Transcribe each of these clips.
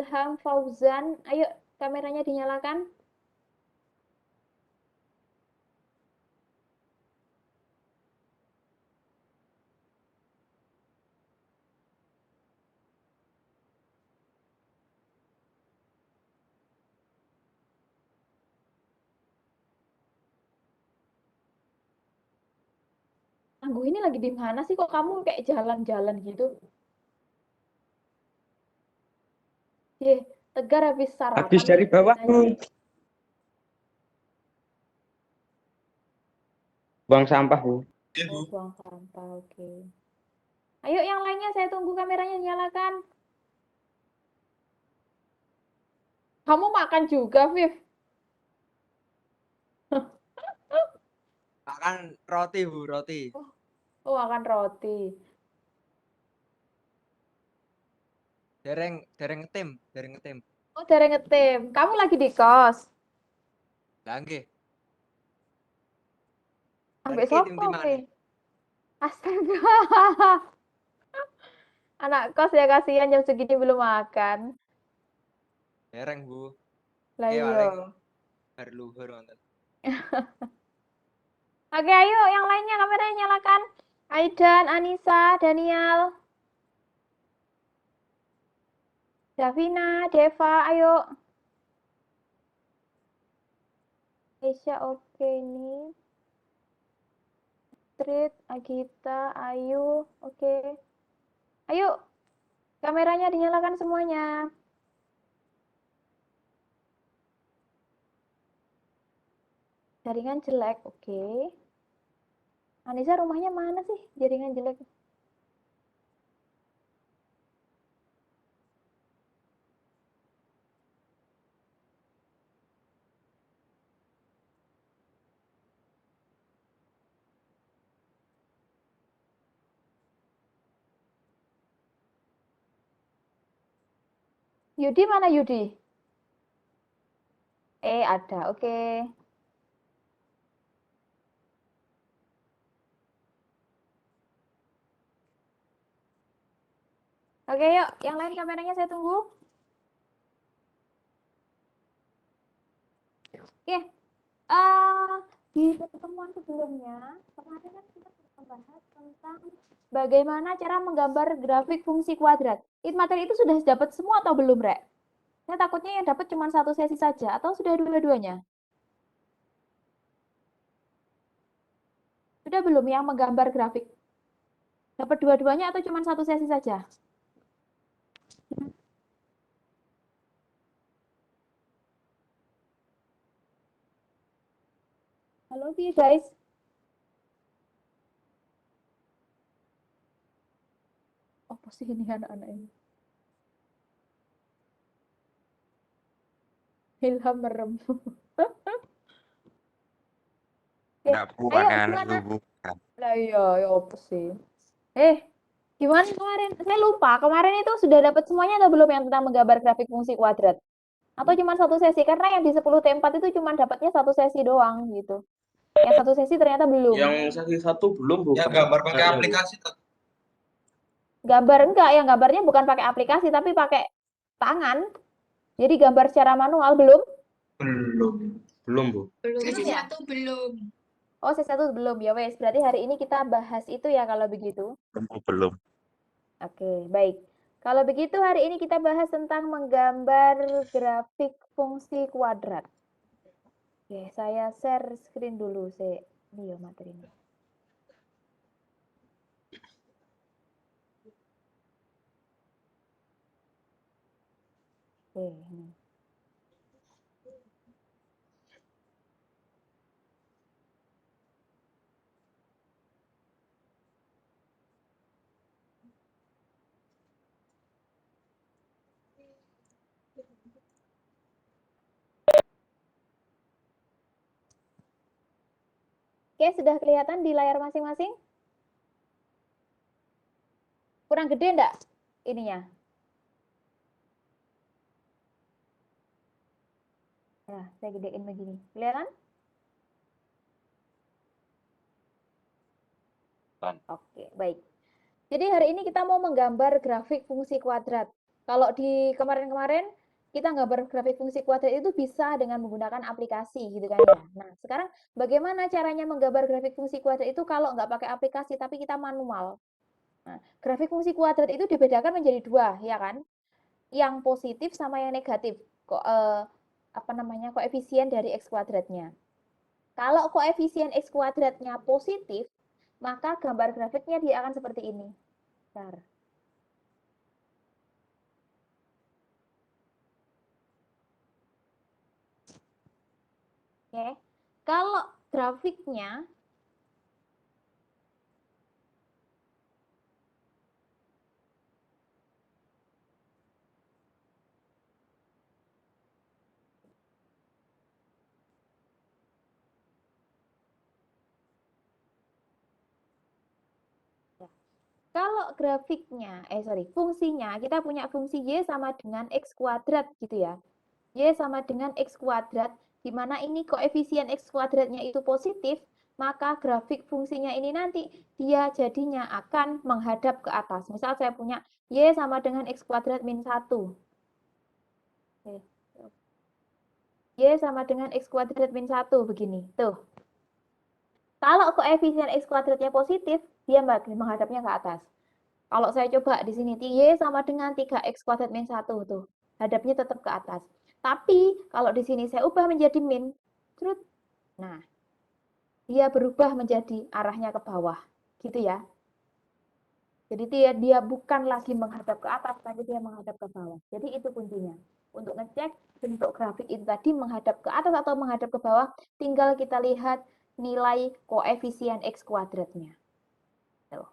Ilham, Fauzan. Ayo, kameranya dinyalakan. Anggu ini lagi di mana sih? Kok kamu kayak jalan-jalan gitu? Tegar habis Habis sarapan dari nih bawah ceritanya. buang sampah, Bu. Oh, buang sampah, oke. Ayo yang lainnya saya tunggu kameranya dinyalakan. Kamu makan juga, Viv? Makan roti, Bu, roti. Oh, makan roti. Dereng ngetim, dereng ngetim. Oh, dereng ngetim. Kamu lagi di kos? Lah nggih. Ambek Niki sopo tim-timane. kowe? Astaga. Anak kos ya kasihan jam segini belum makan. Dereng, Bu. Lah Oke, iya. paling bar luhur wonten. Oke, ayo yang lainnya kameranya nyalakan. Aidan, Anissa, Daniel, Davina, Deva, ayo. Aisyah oke nih. Street, Agita, Ayu, oke. Ayo, kameranya dinyalakan semuanya. Jaringan jelek, oke. Anissa rumahnya mana sih? Jaringan jelek. Yudi mana Yudi? Ada, oke. Oke, yuk. Yang lain kameranya saya tunggu. Oke. Di pertemuan sebelumnya, kemarin kan kita sudah membahas tentang bagaimana cara menggambar grafik fungsi kuadrat. Materi itu sudah dapat semua atau belum, Rek? Saya takutnya yang dapat cuma satu sesi saja, atau sudah dua-duanya? Sudah belum yang menggambar grafik? Dapat dua-duanya atau cuma satu sesi saja? Halo, guys. Apa sih ini anak-anak ini? Ilham merem. Enggak puas Ayo, kan gimana? itu bukan. Lah iya, ya apa sih? Gimana kemarin? Saya lupa, kemarin itu sudah dapat semuanya atau belum yang tentang menggambar grafik fungsi kuadrat? Atau cuma satu sesi? Karena yang di 10T4 itu cuma dapatnya satu sesi doang gitu. Yang satu sesi ternyata belum. Yang sesi satu belum, Bu. Ya gambar pakai aplikasi tuh. Gambar enggak, yang gambarnya bukan pakai aplikasi tapi pakai tangan. Jadi gambar secara manual belum? Belum, Bu. Sesi satu belum. Oh, sesi satu belum ya wes. Berarti hari ini kita bahas itu ya kalau begitu. Belum. Oke, baik. Kalau begitu hari ini kita bahas tentang menggambar grafik fungsi kuadrat. Oke, saya share screen dulu sih. Ini ya materinya. Oke, ini. Oke, sudah kelihatan di layar masing-masing? Kurang gede enggak ininya? Nah, saya gedein begini. Kelihatan? Oke, baik. Jadi hari ini kita mau menggambar grafik fungsi kuadrat. Kalau di kemarin-kemarin kita gambar grafik fungsi kuadrat itu bisa dengan menggunakan aplikasi gitu kan ya. Nah, sekarang bagaimana caranya menggambar grafik fungsi kuadrat itu kalau nggak pakai aplikasi tapi kita manual. Nah, grafik fungsi kuadrat itu dibedakan menjadi dua, ya kan? Yang positif sama yang negatif. Koefisien dari X kuadratnya. Kalau koefisien X kuadratnya positif, maka gambar grafiknya dia akan seperti ini. Bentar. Oke, kalau grafiknya fungsinya, kita punya fungsi Y sama dengan X kuadrat gitu ya. Y sama dengan X kuadrat, di mana ini koefisien X kuadratnya itu positif, maka grafik fungsinya ini nanti dia jadinya akan menghadap ke atas. Misal saya punya Y sama dengan X kuadrat min 1. Y sama dengan X kuadrat min 1, begini. Tuh. Kalau koefisien X kuadratnya positif, dia menghadapnya ke atas. Kalau saya coba di sini, Y sama dengan 3X kuadrat min 1, tuh. Hadapnya tetap ke atas. Tapi, kalau di sini saya ubah menjadi min, nah, dia berubah menjadi arahnya ke bawah. Gitu ya. Jadi dia bukan lagi menghadap ke atas, tapi dia menghadap ke bawah. Jadi itu kuncinya. Untuk ngecek bentuk grafik itu tadi menghadap ke atas atau menghadap ke bawah, tinggal kita lihat nilai koefisien X kuadratnya. Tuh.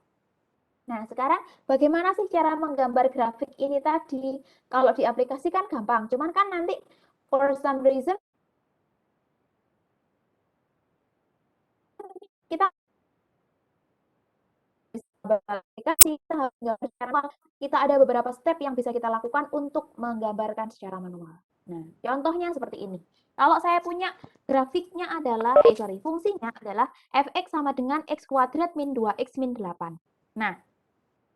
Nah, sekarang bagaimana sih cara menggambar grafik ini tadi? Kalau di aplikasi kan gampang, cuman kan nanti for some reason kita aplikasi, kita ada beberapa step yang bisa kita lakukan untuk menggambarkan secara manual. Nah, contohnya seperti ini. Kalau saya punya grafiknya adalah, fungsinya adalah fx sama dengan x kuadrat min 2x min 8. Nah,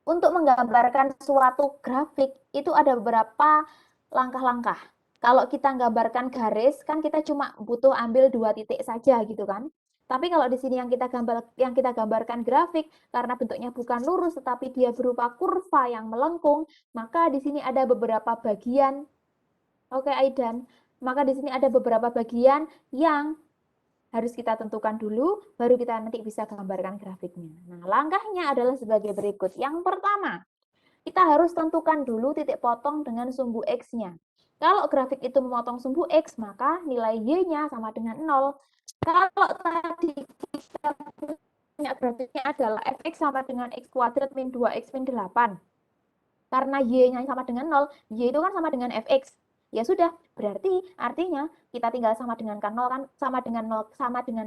untuk menggambarkan suatu grafik itu ada beberapa langkah-langkah. Kalau kita gambarkan garis, kan kita cuma butuh ambil 2 titik saja gitu kan. Tapi kalau di sini yang kita gambarkan grafik, karena bentuknya bukan lurus tetapi dia berupa kurva yang melengkung, maka di sini ada beberapa bagian. Oke, Aidan. Maka di sini ada beberapa bagian yang harus kita tentukan dulu, baru kita nanti bisa gambarkan grafiknya. Nah, langkahnya adalah sebagai berikut. Yang pertama, kita harus tentukan dulu titik potong dengan sumbu X-nya. Kalau grafik itu memotong sumbu X, maka nilai Y-nya sama dengan 0. Kalau tadi kita punya grafiknya adalah fx sama dengan x kuadrat min 2x min 8. Karena Y-nya sama dengan 0, Y itu kan sama dengan fx. Ya sudah, berarti artinya kita tinggal sama dengan kan 0 kan sama dengan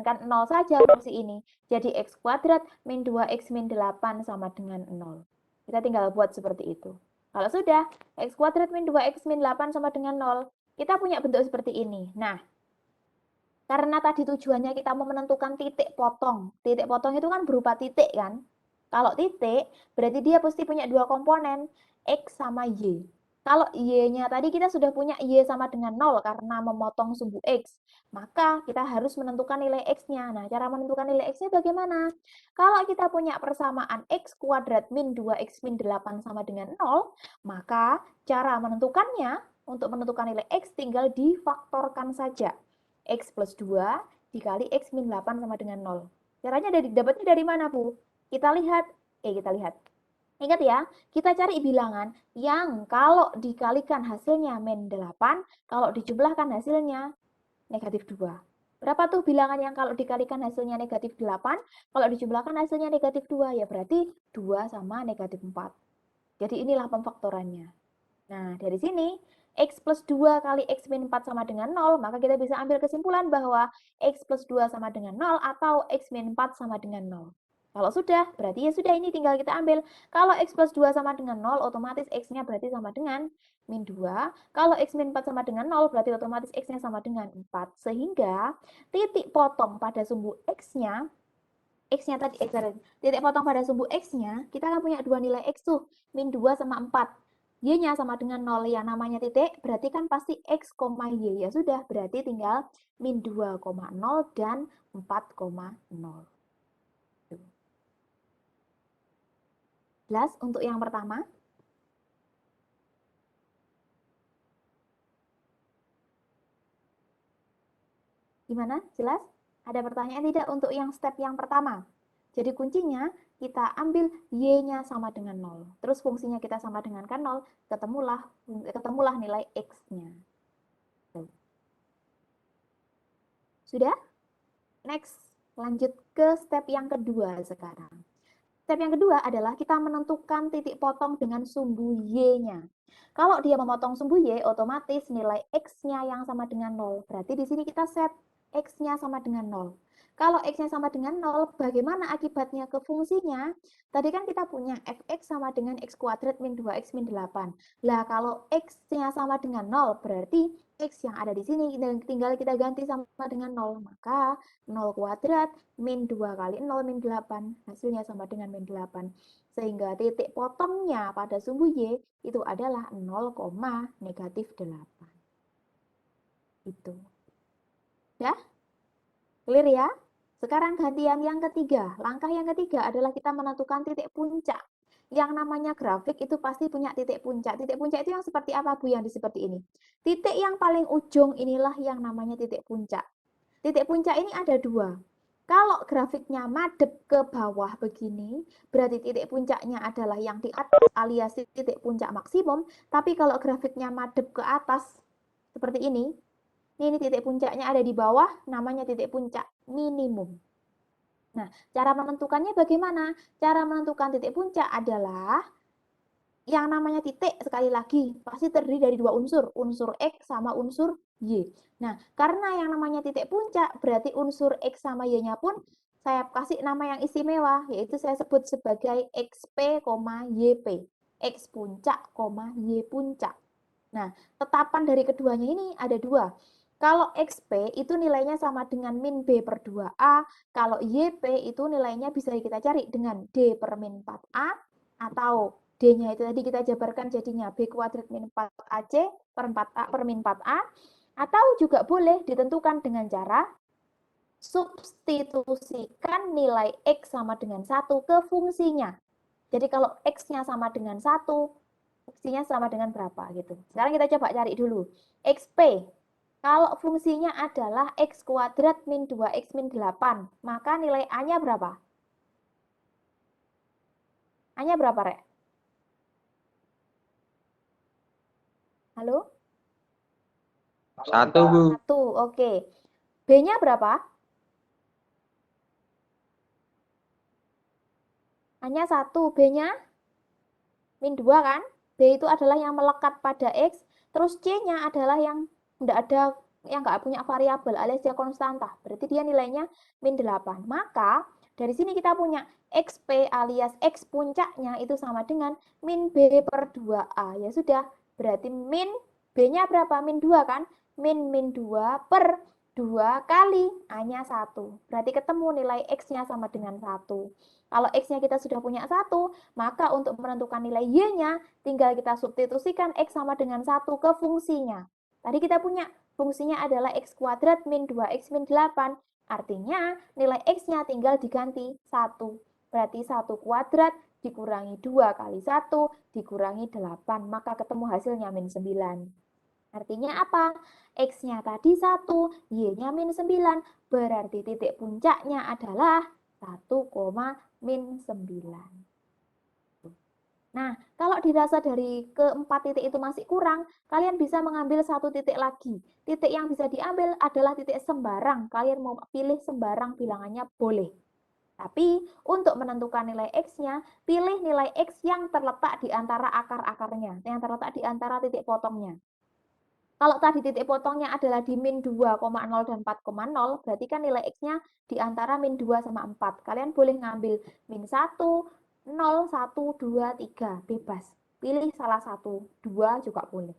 kan 0 saja fungsi ini. Jadi x kuadrat min 2x min 8 sama dengan 0. Kita tinggal buat seperti itu. Kalau sudah, x kuadrat min 2x min 8 sama dengan 0, kita punya bentuk seperti ini. Nah, karena tadi tujuannya kita mau menentukan titik potong. Titik potong itu kan berupa titik kan. Kalau titik, berarti dia pasti punya dua komponen, X sama Y. Kalau Y-nya tadi kita sudah punya Y sama dengan 0 karena memotong sumbu X. Maka kita harus menentukan nilai X-nya. Nah, cara menentukan nilai X-nya bagaimana? Kalau kita punya persamaan X kuadrat min 2X min 8 sama dengan 0, maka cara menentukannya, untuk menentukan nilai X tinggal difaktorkan saja. X plus 2 dikali X min 8 sama dengan 0. Caranya dapatnya dari mana, Bu? Kita lihat. Ingat ya, kita cari bilangan yang kalau dikalikan hasilnya min 8, kalau dijumlahkan hasilnya negatif 2. Berapa tuh bilangan yang kalau dikalikan hasilnya negatif 8, kalau dijumlahkan hasilnya negatif 2, ya berarti 2 sama negatif 4. Jadi inilah pemfaktorannya. Nah, dari sini, X plus 2 kali X min 4 sama dengan 0, maka kita bisa ambil kesimpulan bahwa X plus 2 sama dengan 0 atau X min 4 sama dengan 0. Kalau sudah, berarti ya sudah, ini tinggal kita ambil. Kalau X plus 2 sama dengan 0, otomatis X-nya berarti sama dengan min 2. Kalau X min 4 sama dengan 0, berarti otomatis X-nya sama dengan 4. Sehingga titik potong pada sumbu X-nya, titik potong pada sumbu X-nya, kita akan punya dua nilai X tuh, min 2 sama 4. Y-nya sama dengan 0 yang namanya titik, berarti kan pasti X, Y. Ya sudah, berarti tinggal min 2,0 dan 4,0. Jelas untuk yang pertama? Gimana? Jelas? Ada pertanyaan tidak untuk yang step yang pertama? Jadi kuncinya kita ambil Y-nya sama dengan 0. Terus fungsinya kita sama dengan kan 0, ketemulah nilai X-nya. Sudah? Next, lanjut ke step yang kedua sekarang. Step yang kedua adalah kita menentukan titik potong dengan sumbu Y-nya. Kalau dia memotong sumbu Y, otomatis nilai X-nya yang sama dengan 0. Berarti di sini kita set X-nya sama dengan 0. Kalau X-nya sama dengan 0, bagaimana akibatnya ke fungsinya? Tadi kan kita punya Fx sama dengan X kuadrat min 2X min 8. Lah kalau X-nya sama dengan 0, berarti X yang ada di sini tinggal kita ganti sama dengan 0. Maka 0 kuadrat min 2 kali 0 min 8. Hasilnya sama dengan min 8. Sehingga titik potongnya pada sumbu Y itu adalah 0, negatif 8. Itu. Ya? Clear ya? Sekarang gantian yang ketiga. Langkah yang ketiga adalah kita menentukan titik puncak. Yang namanya grafik itu pasti punya titik puncak. Titik puncak itu yang seperti apa, Bu? Yang seperti ini. Titik yang paling ujung inilah yang namanya titik puncak. Titik puncak ini ada dua. Kalau grafiknya madep ke bawah begini, berarti titik puncaknya adalah yang di atas alias titik puncak maksimum. Tapi kalau grafiknya madep ke atas, seperti ini titik puncaknya ada di bawah, namanya titik puncak minimum. Nah, cara menentukannya bagaimana? Cara menentukan titik puncak adalah yang namanya titik, sekali lagi, pasti terdiri dari dua unsur, unsur X sama unsur Y. Nah, karena yang namanya titik puncak, berarti unsur X sama Y-nya pun saya kasih nama yang istimewa, yaitu saya sebut sebagai XP, YP. X puncak, Y puncak. Nah, tetapan dari keduanya ini ada dua. Kalau XP itu nilainya sama dengan min B per 2A, kalau YP itu nilainya bisa kita cari dengan D per min 4A, atau D-nya itu tadi kita jabarkan jadinya B kuadrat min 4AC per 4A per min 4A, atau juga boleh ditentukan dengan cara substitusikan nilai X sama dengan 1 ke fungsinya. Jadi kalau X-nya sama dengan 1, fungsinya sama dengan berapa gitu. Sekarang kita coba cari dulu. XP. Kalau fungsinya adalah X kuadrat min 2X min 8, maka nilai A-nya berapa? A-nya berapa, Rek? Halo? 1, Bu. 1, oke. B-nya berapa? A-nya 1, B-nya min 2 kan? B itu adalah yang melekat pada X, terus C-nya adalah yang nggak punya variabel alias dia konstanta. Berarti dia nilainya min 8. Maka dari sini kita punya XP alias X puncaknya itu sama dengan min B per 2A. Ya sudah, berarti min B-nya berapa? Min 2 kan? Min 2 per 2 kali A-nya 1. Berarti ketemu nilai X-nya sama dengan 1. Kalau X-nya kita sudah punya 1, maka untuk menentukan nilai Y-nya, tinggal kita substitusikan X sama dengan 1 ke fungsinya. Tadi kita punya fungsinya adalah X kuadrat min 2X min 8. Artinya nilai X-nya tinggal diganti 1. Berarti 1 kuadrat dikurangi 2 kali 1 dikurangi 8. Maka ketemu hasilnya min 9. Artinya apa? X-nya tadi 1, Y-nya min 9. Berarti titik puncaknya adalah 1, min 9. Nah, kalau dirasa dari keempat titik itu masih kurang, kalian bisa mengambil satu titik lagi. Titik yang bisa diambil adalah titik sembarang. Kalian mau pilih sembarang bilangannya boleh. Tapi untuk menentukan nilai X-nya, pilih nilai X yang terletak di antara akar-akarnya, yang terletak di antara titik potongnya. Kalau tadi titik potongnya adalah di min 2,0 dan 4,0, berarti kan nilai X-nya di antara min 2 sama 4. Kalian boleh ngambil min 1, 0, 1, 2, 3, bebas. Pilih salah satu, 2 juga boleh.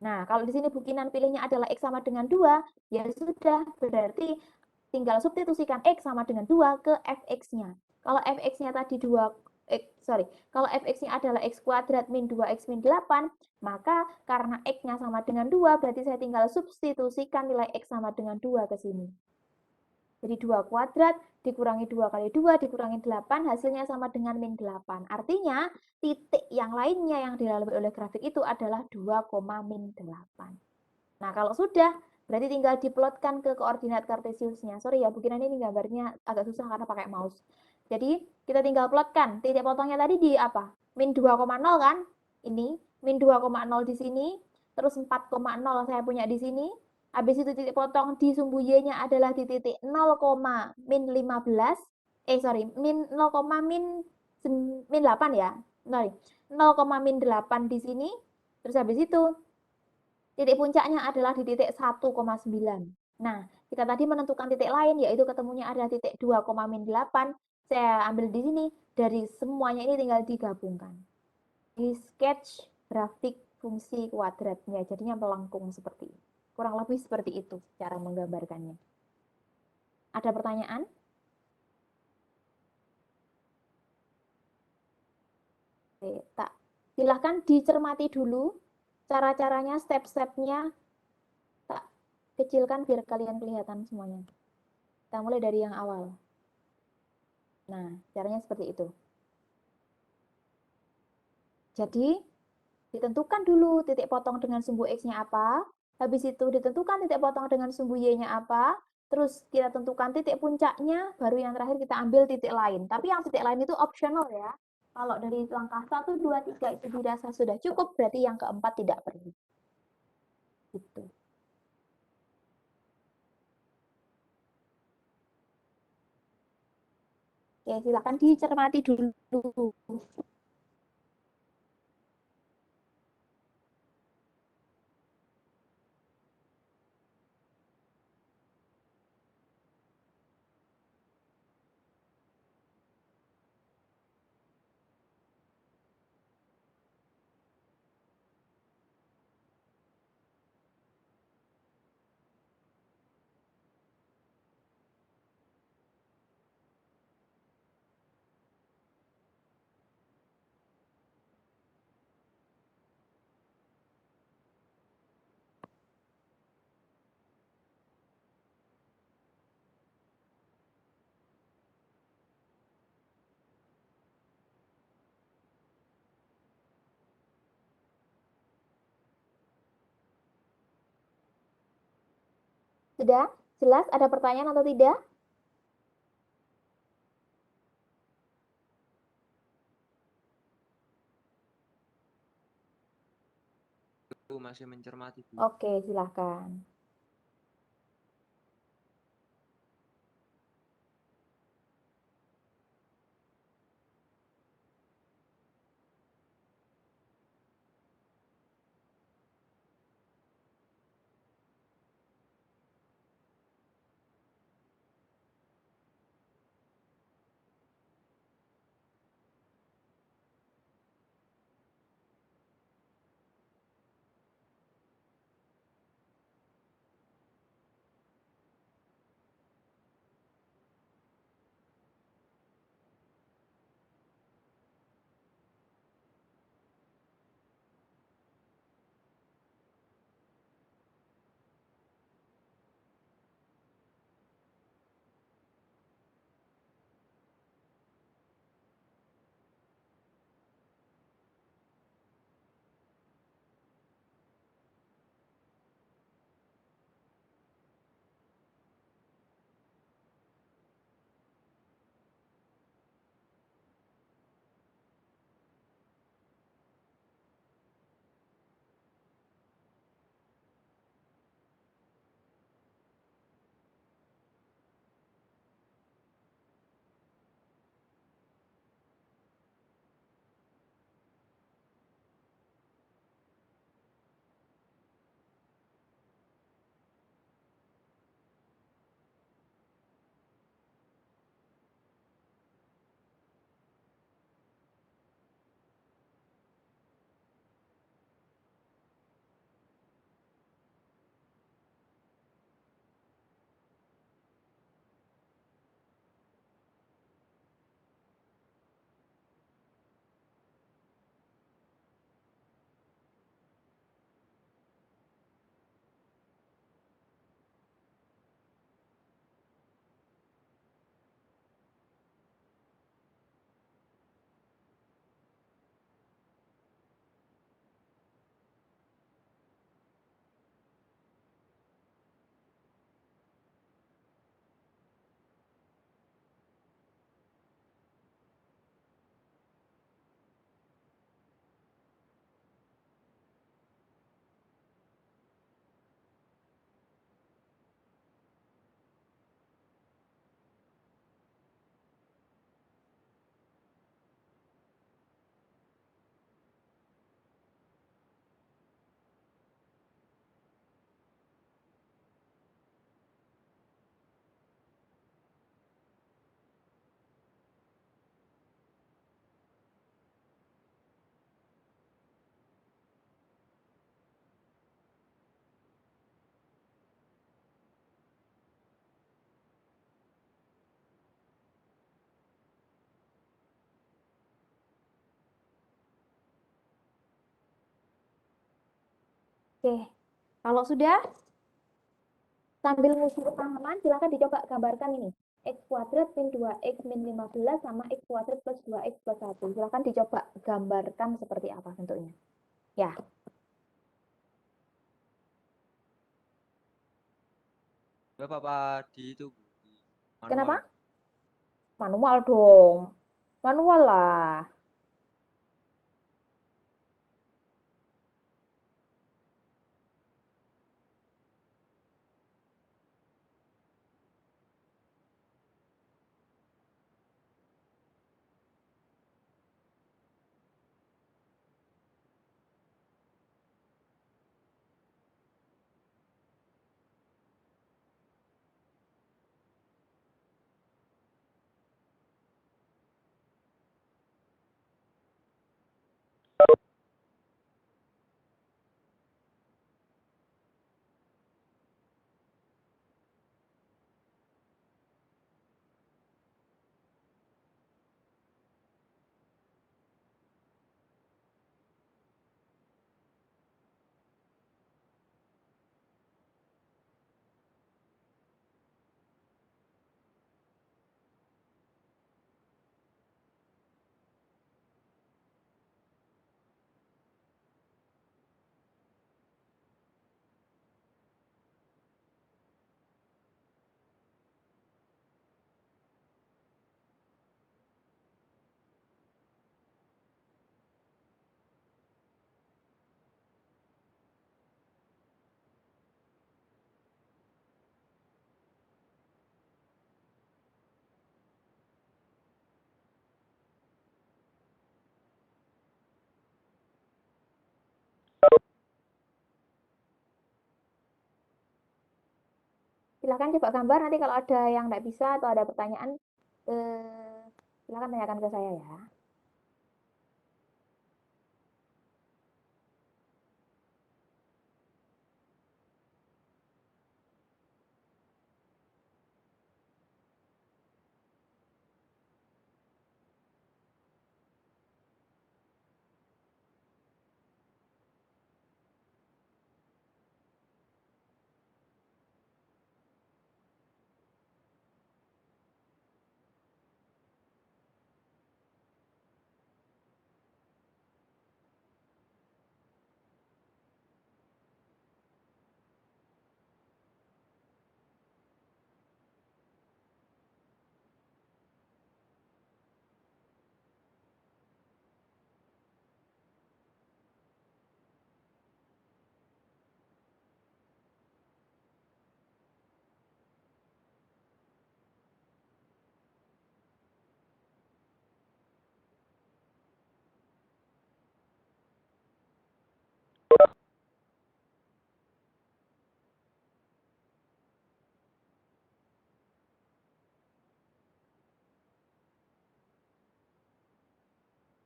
Nah, kalau di sini bukinan pilihnya adalah X sama dengan 2, ya sudah, berarti tinggal substitusikan X sama dengan 2 ke Fx-nya. Kalau Fx-nya tadi 2 kalau fx-nya adalah x kuadrat min 2x min 8, maka karena x-nya sama dengan 2, berarti saya tinggal substitusikan nilai x sama dengan 2 ke sini. Jadi 2 kuadrat dikurangi 2 kali 2 dikurangi 8, hasilnya sama dengan min 8. Artinya titik yang lainnya yang dilalui oleh grafik itu adalah 2, min 8. Nah, kalau sudah, berarti tinggal diplotkan ke koordinat kartesiusnya. Sorry ya, Bu Kinan, ini gambarnya agak susah karena pakai mouse. Jadi, kita tinggal plotkan. Titik potongnya tadi di apa? Min 2,0 kan? Ini, min 2,0 di sini. Terus 4,0 saya punya di sini. Habis itu titik potong di sumbu Y-nya adalah di titik 0, min 15. Min 0, min 8 ya. Sorry, 0, min 8 di sini. Terus habis itu titik puncaknya adalah di titik 1,9. Nah, kita tadi menentukan titik lain, yaitu ketemunya adalah titik 2, min 8. Saya ambil di sini, dari semuanya ini tinggal digabungkan. Di sketch grafik fungsi kuadratnya, jadinya melengkung seperti ini. Kurang lebih seperti itu cara menggambarkannya. Ada pertanyaan? Oke, silahkan dicermati dulu cara-caranya, step-stepnya. Tak kecilkan biar kalian kelihatan semuanya. Kita mulai dari yang awal. Nah, caranya seperti itu. Jadi, ditentukan dulu titik potong dengan sumbu X-nya apa. Habis itu ditentukan titik potong dengan sumbu Y-nya apa. Terus kita tentukan titik puncaknya, baru yang terakhir kita ambil titik lain. Tapi yang titik lain itu optional ya. Kalau dari langkah 1, 2, 3 itu dirasa sudah cukup, berarti yang keempat tidak perlu. Gitu. Oke, silakan dicermati dulu. Sudah? Jelas? Ada pertanyaan atau tidak? Aku masih mencermati, Bu. Oke, silahkan. Oke, kalau sudah sambil ngusir tangan, silakan dicoba gambarkan ini. X kuadrat min 2x min 15 sama X kuadrat plus 2x plus 1. Silakan dicoba gambarkan seperti apa bentuknya. Ya, Bapak Pak di itu Bu, di kenapa? manual. Manual dong. Manual lah. Silakan coba gambar, nanti kalau ada yang nggak bisa atau ada pertanyaan, silakan tanyakan ke saya ya.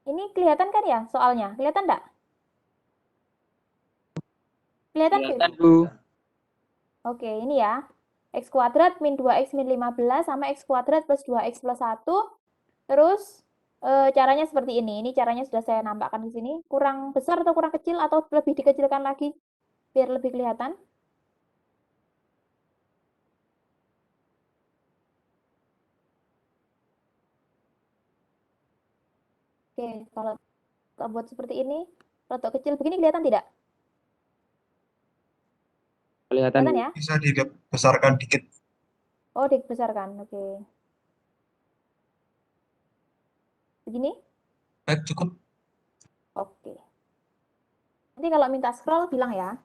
Ini kelihatan kan ya soalnya? Kelihatan nggak? Kelihatan, Fit? Kelihatan, Bu. Oke, ini ya. X kuadrat min 2x min 15 sama X kuadrat plus 2x plus 1. Terus caranya seperti ini. Ini caranya sudah saya nampakkan di sini. Kurang besar atau kurang kecil atau lebih dikecilkan lagi biar lebih kelihatan. Oke, kalau kita buat seperti ini, rotok kecil begini kelihatan tidak? Kelihatan, Kelihatan Bu. ya? Bisa dibesarkan dikit. Oh, dibesarkan. Oke. Begini? Baik, cukup. Oke. Nanti kalau minta scroll bilang ya.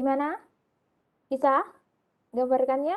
Gimana? Bisa gambarkannya?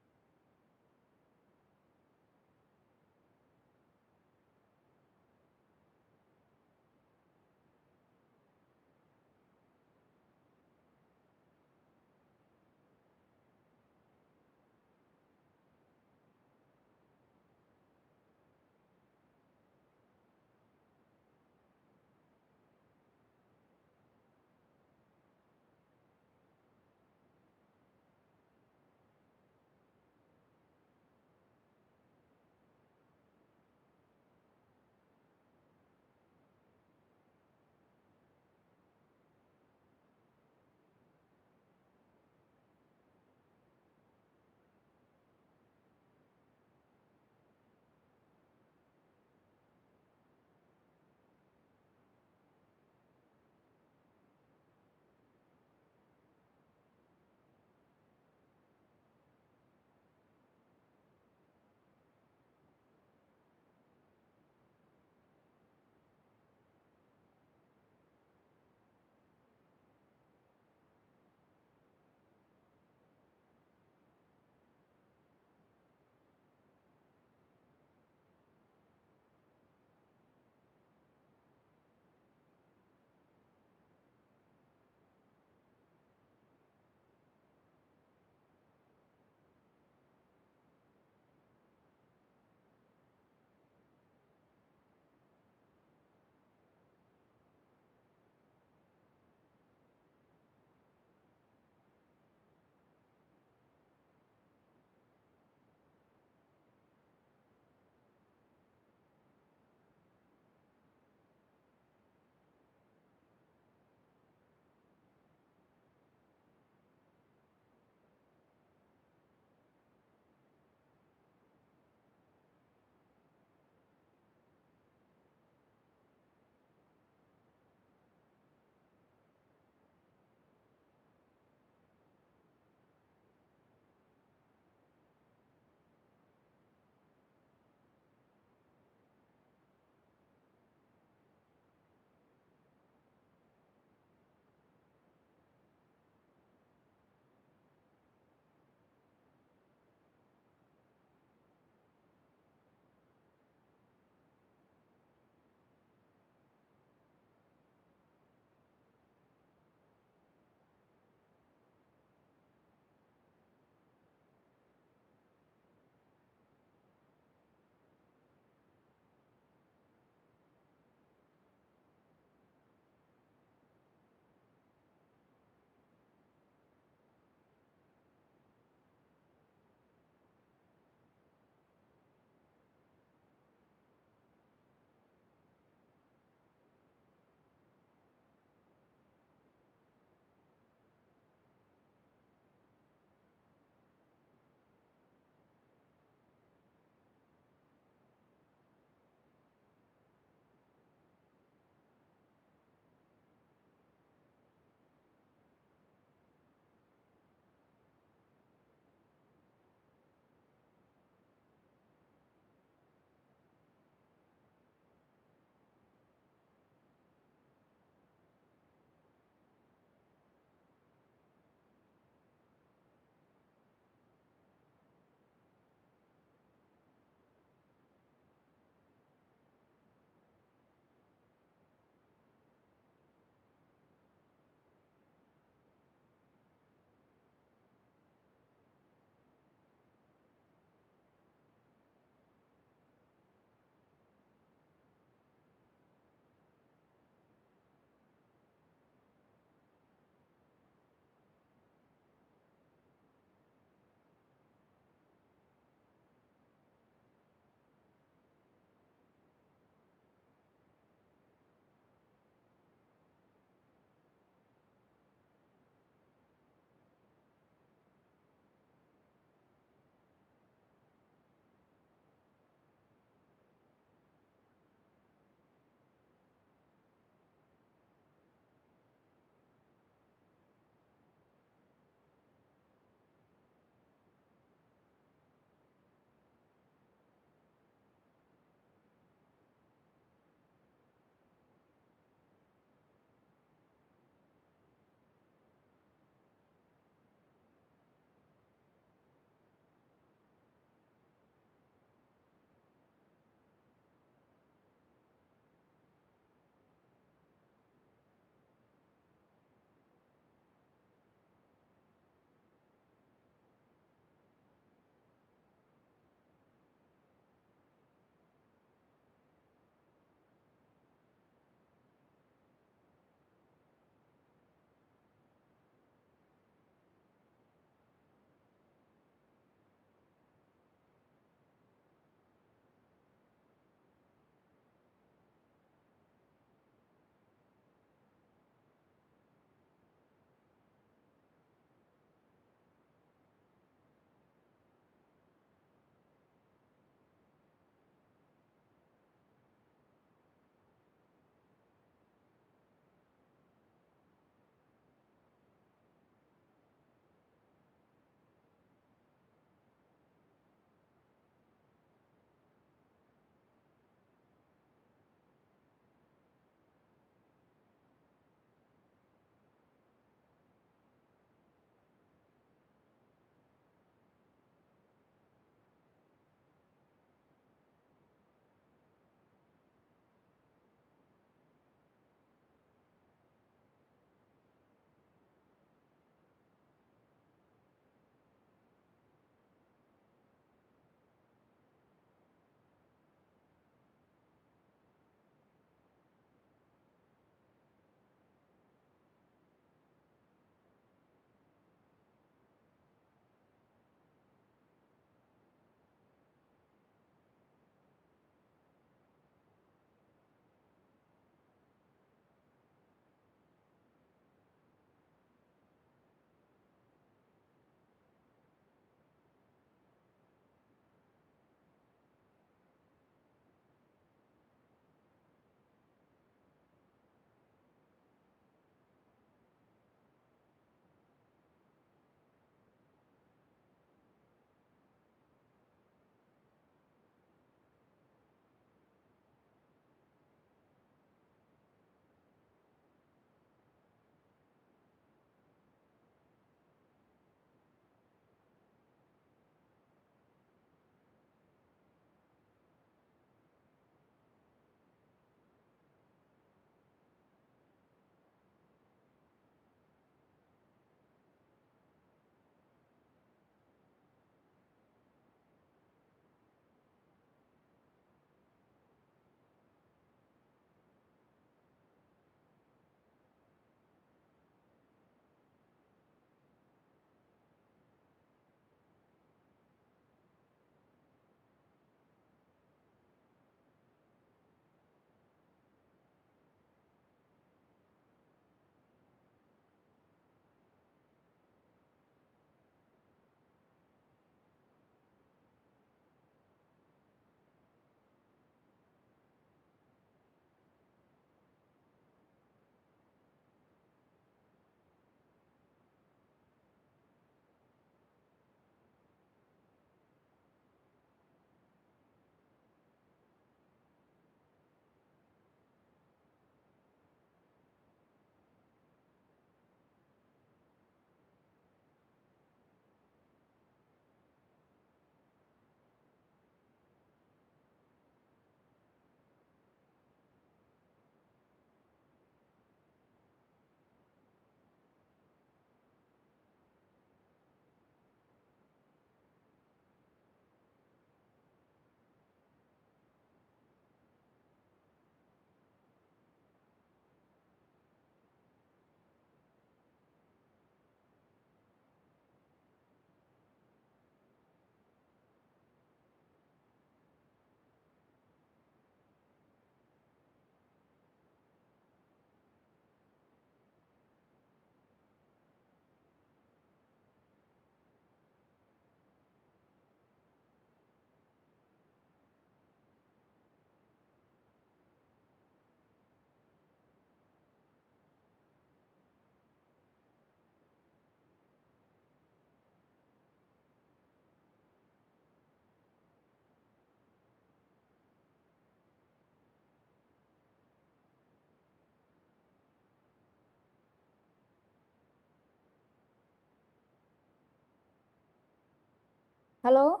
Halo,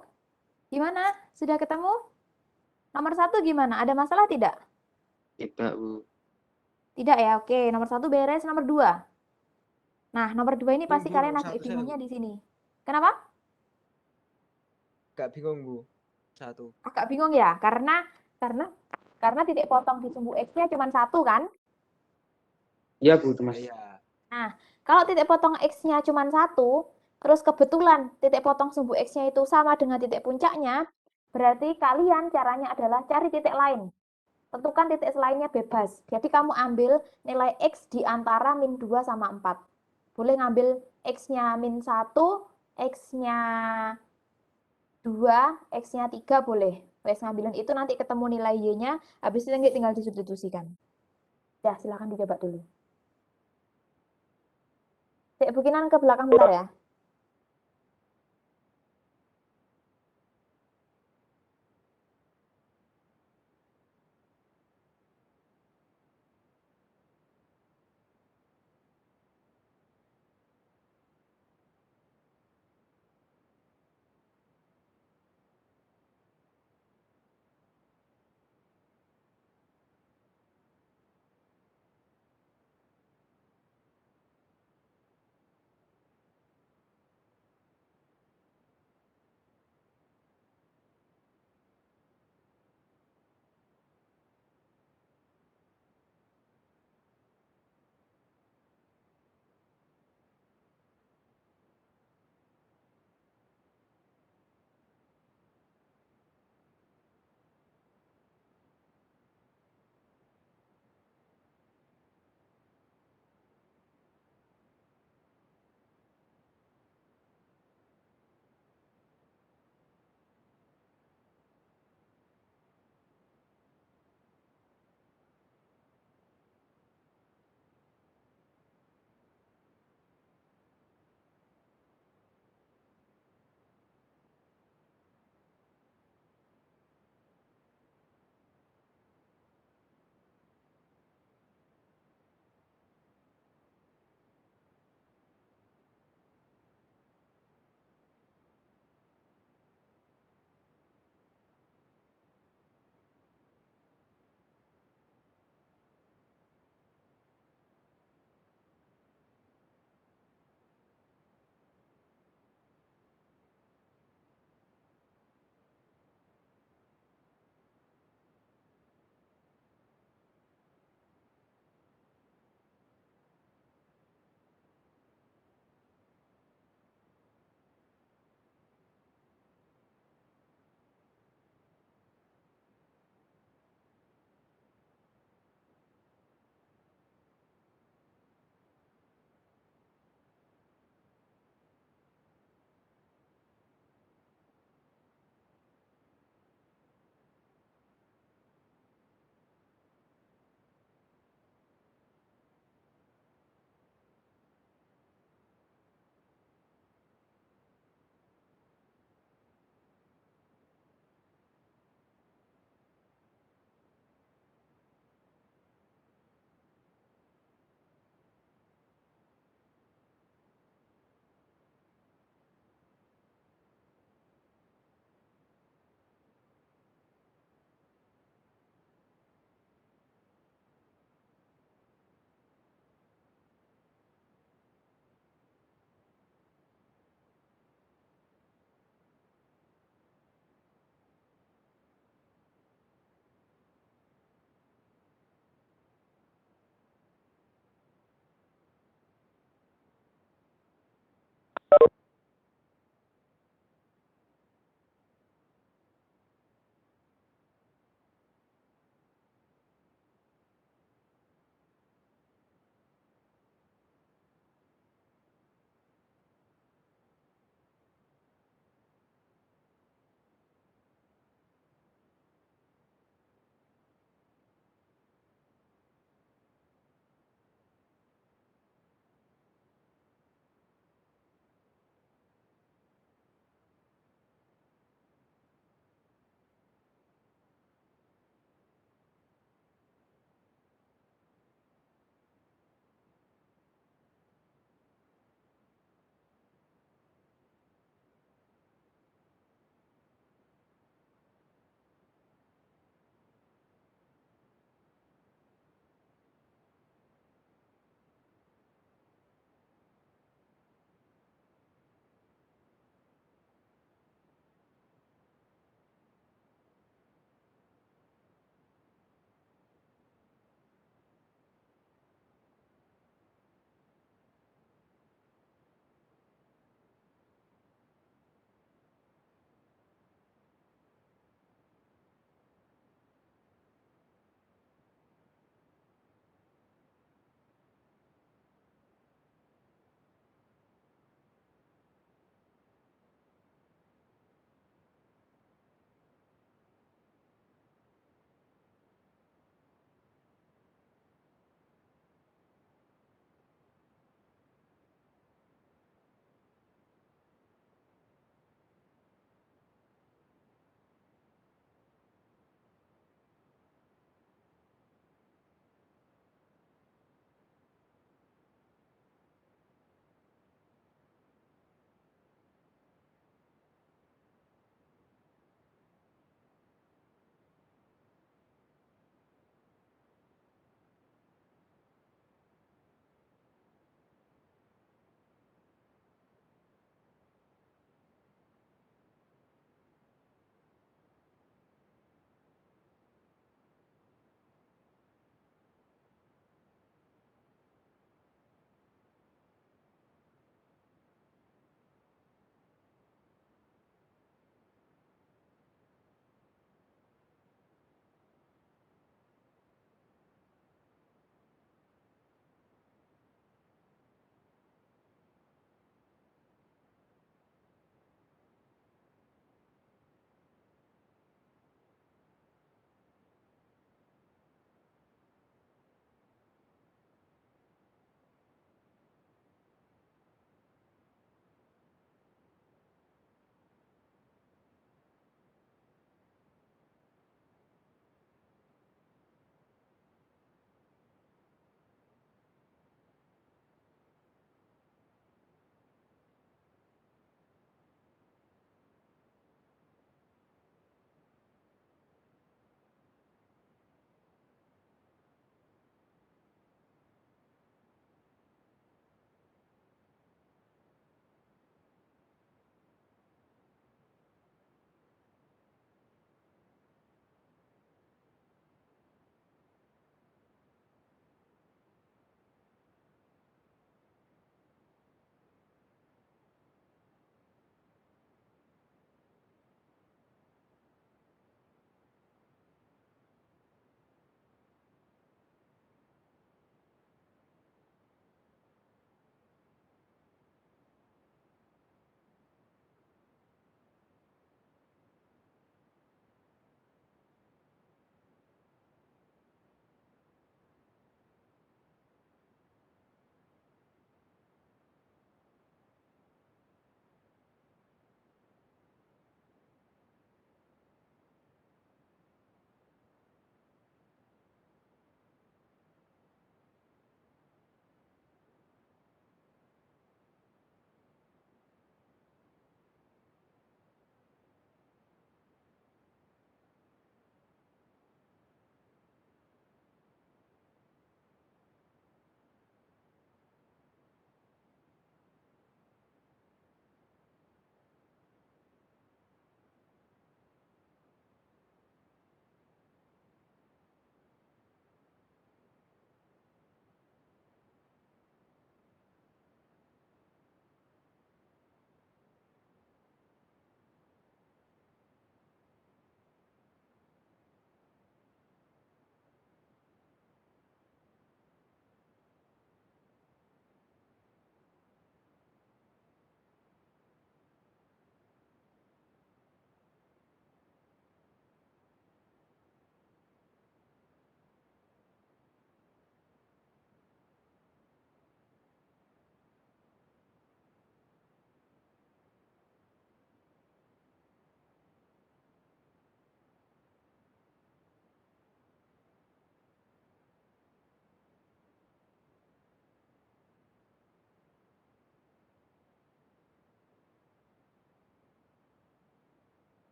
gimana? Sudah ketemu? Nomor 1 gimana? Ada masalah tidak? Tidak, Bu. Tidak ya, oke. Nomor 1 beres, nomor 2. Nah, nomor 2 ini Bu, pasti Bu, kalian nomor agak satu saya, bingungnya Bu. di sini. Kenapa? Gak bingung, Bu. 1. Agak bingung ya, karena titik potong di sumbu X-nya cuma 1 kan? Iya, Bu, itu Mas. Iya. Nah, kalau titik potong X-nya cuma 1, terus kebetulan titik potong sumbu X-nya itu sama dengan titik puncaknya, berarti kalian caranya adalah cari titik lain. Tentukan titik lainnya bebas. Jadi kamu ambil nilai X di antara min 2 sama 4. Boleh ngambil X-nya min 1, X-nya 2, X-nya 3 boleh. Wes ngambilin itu nanti ketemu nilai Y-nya, habis itu tinggal disubstitusikan. Ya, silahkan dicoba dulu. Cek bukinan ke belakang bentar ya.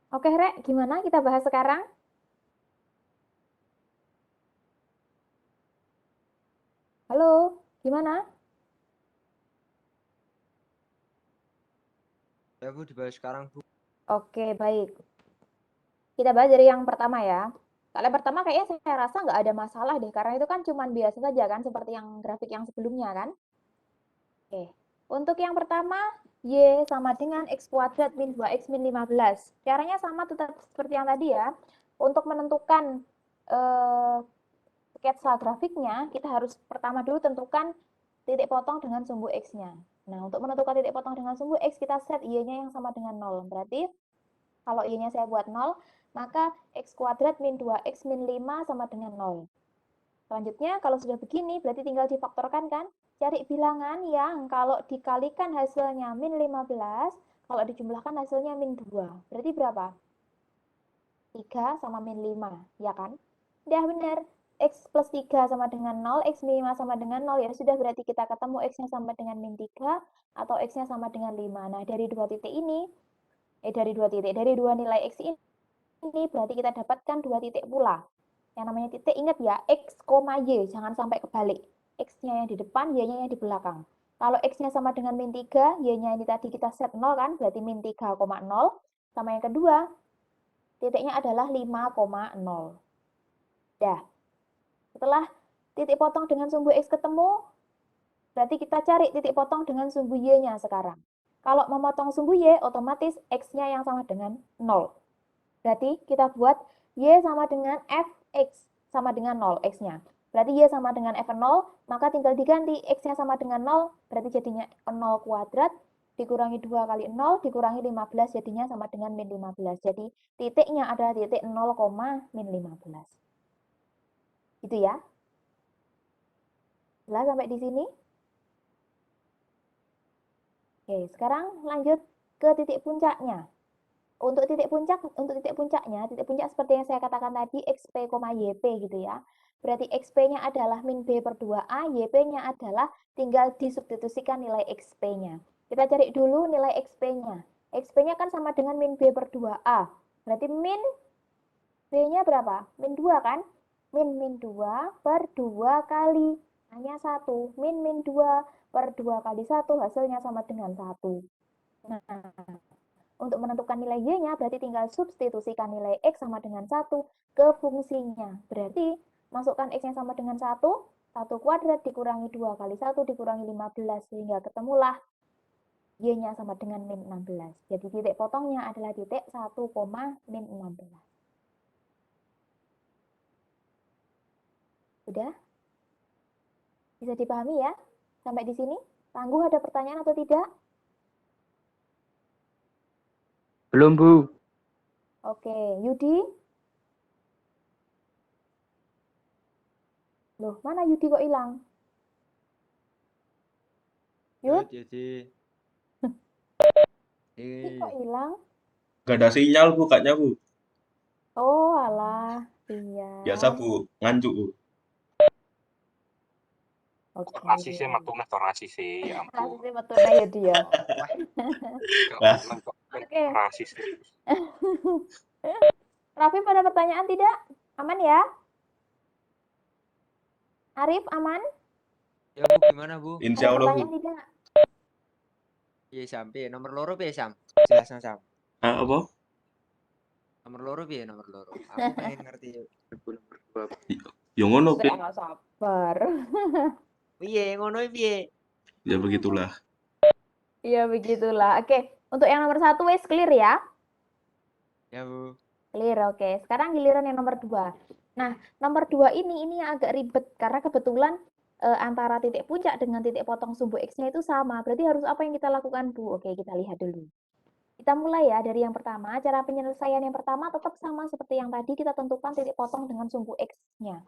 Oke, Rek, gimana kita bahas sekarang? Halo, gimana? Ya Bu, dibahas sekarang Bu. Oke, baik. Kita bahas dari yang pertama ya. Kalau yang pertama kayaknya saya rasa nggak ada masalah deh, karena itu kan cuman biasa saja kan, seperti yang grafik yang sebelumnya kan. Oke, untuk yang pertama, Y sama dengan X kuadrat min 2X min 15. Caranya sama tetap seperti yang tadi ya. Untuk menentukan sketsa grafiknya, kita harus pertama dulu tentukan titik potong dengan sumbu X-nya. Nah, untuk menentukan titik potong dengan sumbu X, kita set Y-nya yang sama dengan 0. Berarti, kalau Y-nya saya buat 0, maka X kuadrat min 2X min 5 sama dengan 0. Selanjutnya, kalau sudah begini, berarti tinggal difaktorkan kan? Cari bilangan yang kalau dikalikan hasilnya min 15, kalau dijumlahkan hasilnya min 2. Berarti berapa? 3 sama min 5, ya kan? Udah benar. X plus 3 sama dengan 0, X min 5 sama dengan 0, ya sudah berarti kita ketemu X-nya sama dengan min 3 atau X-nya sama dengan 5. Nah, dari dua nilai X ini berarti kita dapatkan dua titik pula. Yang namanya titik, ingat ya, X, Y, jangan sampai kebalik. X-nya yang di depan, Y-nya yang di belakang. Kalau X-nya sama dengan min 3, Y-nya ini tadi kita set 0 kan, berarti min 3,0. Sama yang kedua, titiknya adalah 5,0. Dah. Setelah titik potong dengan sumbu X ketemu, berarti kita cari titik potong dengan sumbu Y-nya sekarang. Kalau memotong sumbu Y, otomatis X-nya yang sama dengan 0. Berarti kita buat Y sama dengan Fx sama dengan 0 X-nya. Berarti Y sama dengan F0, maka tinggal diganti X-nya sama dengan 0, berarti jadinya 0 kuadrat, dikurangi 2 kali 0, dikurangi 15, jadinya sama dengan min 15. Jadi titiknya adalah titik 0, min 15. Gitu ya. Jelas sampai di sini? Oke, sekarang lanjut ke titik puncaknya. Untuk titik puncaknya, titik puncak seperti yang saya katakan tadi, XP, YP gitu ya. Berarti XP-nya adalah min B per 2A, YP-nya adalah tinggal disubstitusikan nilai XP-nya. Kita cari dulu nilai XP-nya. XP-nya kan sama dengan min B per 2A. Berarti min B-nya berapa? Min 2 kan? Min 2 per 2 kali hanya 1. Min 2 per 2 kali 1 hasilnya sama dengan 1. Nah, untuk menentukan nilai Y-nya, berarti tinggal substitusikan nilai X sama dengan 1 ke fungsinya. Berarti, masukkan X-nya sama dengan 1, 1 kuadrat dikurangi 2 kali 1 dikurangi 15, sehingga ketemulah Y-nya sama dengan min 16. Jadi, titik potongnya adalah titik 1, min 16. Udah? Bisa dipahami ya? Sampai di sini? Tangguh ada pertanyaan atau tidak? Belum, Bu. Oke, Yudi? Loh, mana Yudi kok hilang? Yud? Jadi Yudi kok hilang? Gak ada sinyal Bu, kayaknya Bu. Oh, alah. Iya. Biasa Bu, nganjuk Bu. Oke. Rasisnya metu nah to rasisnya, ya ampun. Rasisnya betul ya dia. Nah. Oke. Rasis. Rafif ada pertanyaan tidak? Aman ya? Arif aman? ya Bu, gimana Bu? Insya Ada Allah pertanyaan Bu. tidak? Piye sampe nomor loro piye Sam? Jelasno Sam. Ah, apa? Nomor loro piye nomor loro? Aku pengen ngerti. Nomor 2. Yang ngono Saya nggak sabar. Piye ngono piye? Ya begitulah. Iya begitulah. Oke, untuk yang nomor 1 wes clear ya? Ya Bu. Clear, oke. Sekarang giliran yang nomor 2. Nah, nomor 2 ini yang agak ribet karena kebetulan antara titik puncak dengan titik potong sumbu X-nya itu sama. Berarti harus apa yang kita lakukan, Bu? Oke, kita lihat dulu. Kita mulai ya dari yang pertama. Cara penyelesaian yang pertama tetap sama seperti yang tadi, kita tentukan titik potong dengan sumbu X-nya.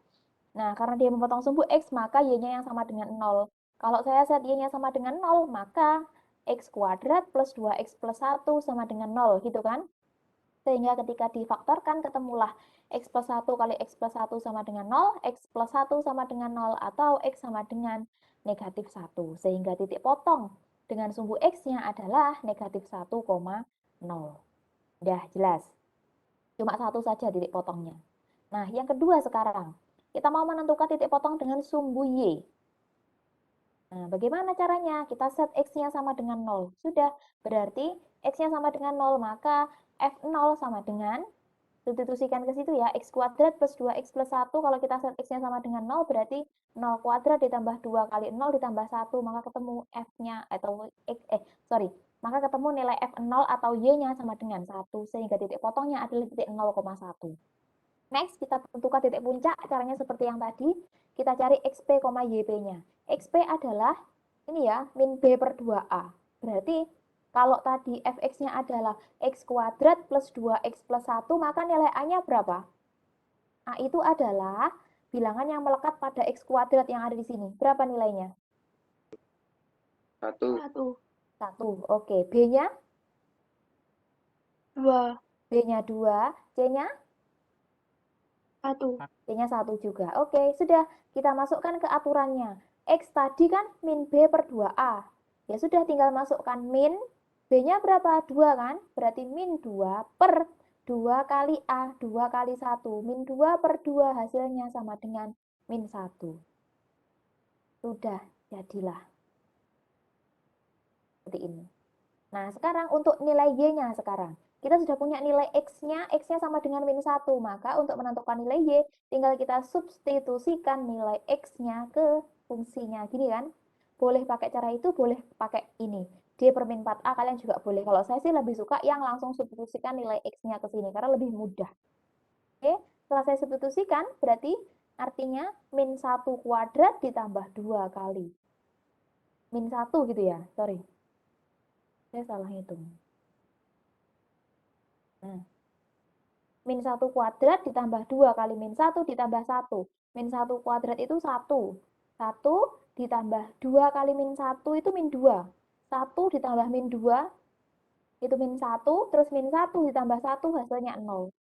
Nah, karena dia memotong sumbu X, maka Y-nya yang sama dengan 0. Kalau saya set Y-nya sama dengan 0, maka X kuadrat plus 2X plus 1 sama dengan 0, gitu kan? Sehingga ketika difaktorkan, ketemulah X plus 1 kali X plus 1 sama dengan 0, X plus 1 sama dengan 0, atau X sama dengan negatif 1. Sehingga titik potong dengan sumbu X-nya adalah negatif 1,0. Udah jelas? Cuma satu saja titik potongnya. Nah, yang kedua sekarang, kita mau menentukan titik potong dengan sumbu Y. Nah, bagaimana caranya? Kita set X-nya sama dengan 0. Sudah, berarti X-nya sama dengan 0, maka F0 sama dengan, substitusikan ke situ ya, X kuadrat plus 2X plus 1, kalau kita set X-nya sama dengan 0, berarti 0 kuadrat ditambah 2 kali 0 ditambah 1, maka ketemu F-nya, atau, maka ketemu nilai F0 atau Y-nya sama dengan 1, sehingga titik potongnya adalah titik 0,1. Next, kita tentukan titik puncak, caranya seperti yang tadi, kita cari XP, YP-nya. XP adalah, ini ya, min B per 2A. Berarti, kalau tadi fx-nya adalah x kuadrat plus 2x plus 1, maka nilai A-nya berapa? A itu adalah bilangan yang melekat pada x kuadrat yang ada di sini. Berapa nilainya? 1. 1. Oke, B-nya? 2. B-nya 2. C-nya? 1. C-nya 1 juga. Oke, sudah. Kita masukkan ke aturannya. X tadi kan min B per 2A. Ya sudah, tinggal masukkan min. B-nya berapa? 2 kan? Berarti min 2 per 2 kali A, 2 kali 1. Min 2 per 2 hasilnya sama dengan min 1. Sudah, jadilah. Seperti ini. Nah, sekarang untuk nilai Y-nya sekarang. Kita sudah punya nilai X-nya sama dengan min 1. Maka untuk menentukan nilai Y, tinggal kita substitusikan nilai X-nya ke fungsinya. Gini kan? Boleh pakai cara itu, boleh pakai ini. D per min 4A kalian juga boleh. Kalau saya sih lebih suka yang langsung substitusikan nilai X-nya ke sini, karena lebih mudah. Oke, setelah saya substitusikan, berarti artinya min 1 kuadrat ditambah 2 kali. Min 1 gitu ya, sorry. Saya salah hitung. Nah, min 1 kuadrat ditambah 2 kali min 1 ditambah 1. Min 1 kuadrat itu 1. 1 ditambah 2 kali min 1 itu min 2. 1 ditambah min 2 itu min 1, terus min 1 ditambah 1 hasilnya 0.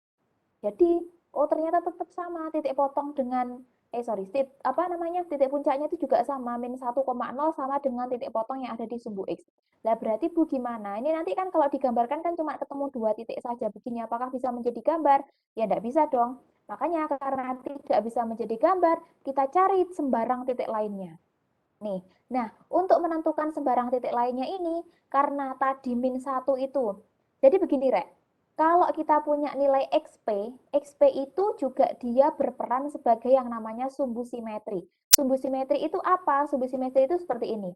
Jadi, ternyata tetap sama titik potong dengan titik puncaknya itu juga sama, min 1,0 sama dengan titik potong yang ada di sumbu X. Lah berarti Bu gimana? Ini nanti kan kalau digambarkan kan cuma ketemu 2 titik saja begini, apakah bisa menjadi gambar? Ya enggak bisa dong. Makanya karena tidak bisa menjadi gambar, kita cari sembarang titik lainnya. Nih, nah untuk menentukan sembarang titik lainnya ini, karena tadi min 1 itu, jadi begini Rek, kalau kita punya nilai XP, XP itu juga dia berperan sebagai yang namanya sumbu simetri. Sumbu simetri itu apa? Sumbu simetri itu seperti ini.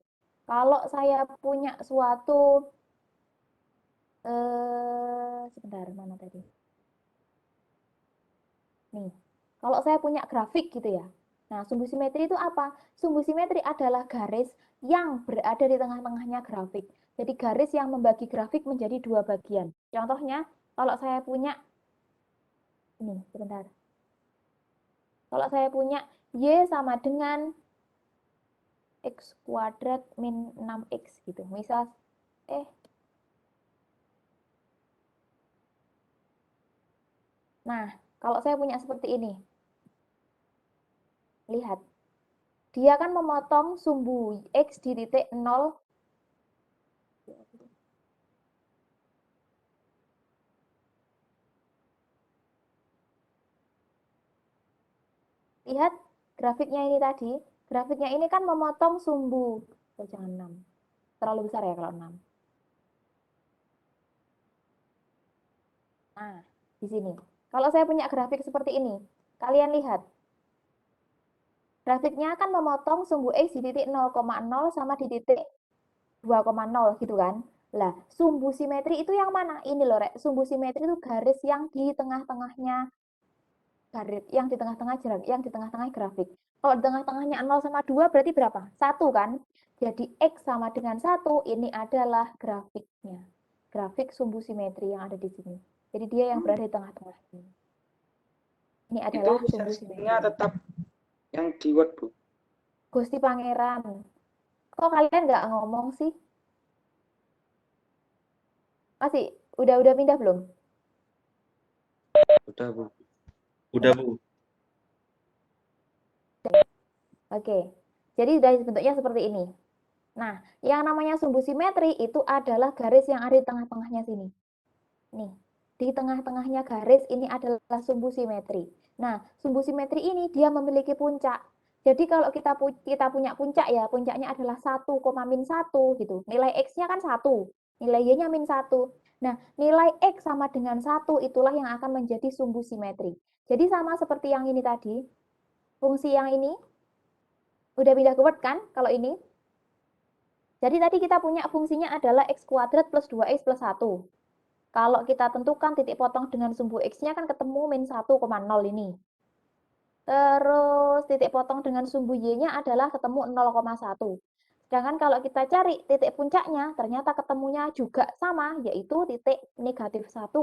Kalau saya punya suatu, sebentar, mana tadi? Nih, kalau saya punya grafik gitu ya. Nah, sumbu simetri itu apa? Sumbu simetri adalah garis yang berada di tengah-tengahnya grafik. Jadi garis yang membagi grafik menjadi 2 bagian. Contohnya, kalau saya punya, ini, sebentar. Kalau saya punya Y sama dengan X kuadrat min 6X gitu. Misal, nah, kalau saya punya seperti ini. Lihat, dia kan memotong sumbu X di titik 0. Lihat grafiknya ini tadi. Grafiknya ini kan memotong sumbu. Jangan 6. Terlalu besar ya kalau 6. Nah, di sini. Kalau saya punya grafik seperti ini, kalian lihat. Grafiknya akan memotong sumbu X di titik 0,0 sama di titik 2,0 gitu kan. Lah, sumbu simetri itu yang mana? Ini loh, Rek. Sumbu simetri itu garis yang di tengah-tengahnya grafik. Kalau di tengah-tengahnya 0 sama 2 berarti berapa? 1 kan? Jadi X sama dengan 1, ini adalah grafiknya. Grafik sumbu simetri yang ada di sini. Jadi dia yang berada di tengah-tengah ini. Ini adalah Itu sumbu simetri. tetap yang di Word, Bu. Gusti Pangeran. Kok kalian nggak ngomong sih? Masih? Udah pindah belum? Udah, Bu. Udah, Bu. Oke. Jadi dari bentuknya seperti ini. Nah, yang namanya sumbu simetri itu adalah garis yang ada di tengah-tengahnya sini. Nih, Di tengah-tengahnya garis ini adalah sumbu simetri. Nah, sumbu simetri ini dia memiliki puncak. Jadi kalau kita punya puncak ya, puncaknya adalah 1, min 1 gitu. Nilai X-nya kan 1, nilai Y-nya min 1. Nah, nilai X sama dengan 1 itulah yang akan menjadi sumbu simetri. Jadi sama seperti yang ini tadi, fungsi yang ini, udah pindah ke Word kan kalau ini? Jadi tadi kita punya fungsinya adalah X kuadrat plus 2X plus 1. Kalau kita tentukan titik potong dengan sumbu X-nya kan ketemu min 1,0 ini. Terus titik potong dengan sumbu Y-nya adalah ketemu 0,1. Sedangkan kalau kita cari titik puncaknya, ternyata ketemunya juga sama, yaitu titik negatif 1,0.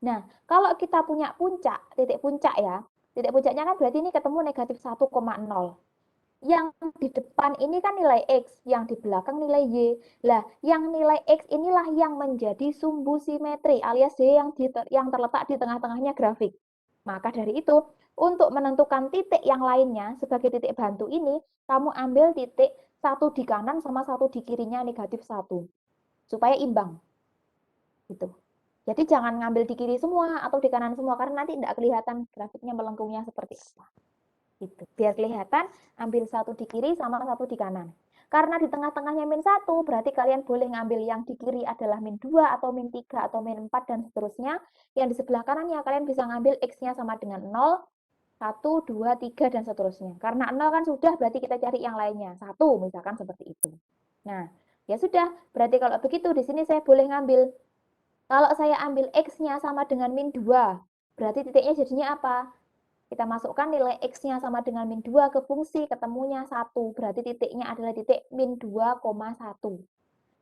Nah, kalau kita punya puncak, titik puncak ya, titik puncaknya kan berarti ini ketemu negatif 1,0. Yang di depan ini kan nilai X, yang di belakang nilai Y. Lah, yang nilai X inilah yang menjadi sumbu simetri alias Y yang terletak di tengah-tengahnya grafik. Maka dari itu, untuk menentukan titik yang lainnya sebagai titik bantu ini, kamu ambil titik 1 di kanan sama 1 di kirinya negatif 1. Supaya imbang. Gitu. Jadi jangan ngambil di kiri semua atau di kanan semua, karena nanti tidak kelihatan grafiknya melengkungnya seperti apa. Gitu. Biar kelihatan, ambil 1 di kiri sama 1 di kanan. Karena di tengah-tengahnya min 1, berarti kalian boleh ngambil yang di kiri adalah min 2 atau min 3 atau min 4 dan seterusnya. Yang di sebelah kanannya kalian bisa ngambil X-nya sama dengan 0, 1, 2, 3 dan seterusnya. Karena 0 kan sudah, berarti kita cari yang lainnya. 1 misalkan seperti itu. Nah, ya sudah, berarti kalau begitu di sini saya boleh ngambil. Kalau saya ambil X-nya sama dengan min 2, berarti titiknya jadinya apa? Kita masukkan nilai X-nya sama dengan min 2 ke fungsi, ketemunya 1. Berarti titiknya adalah titik min 2,1.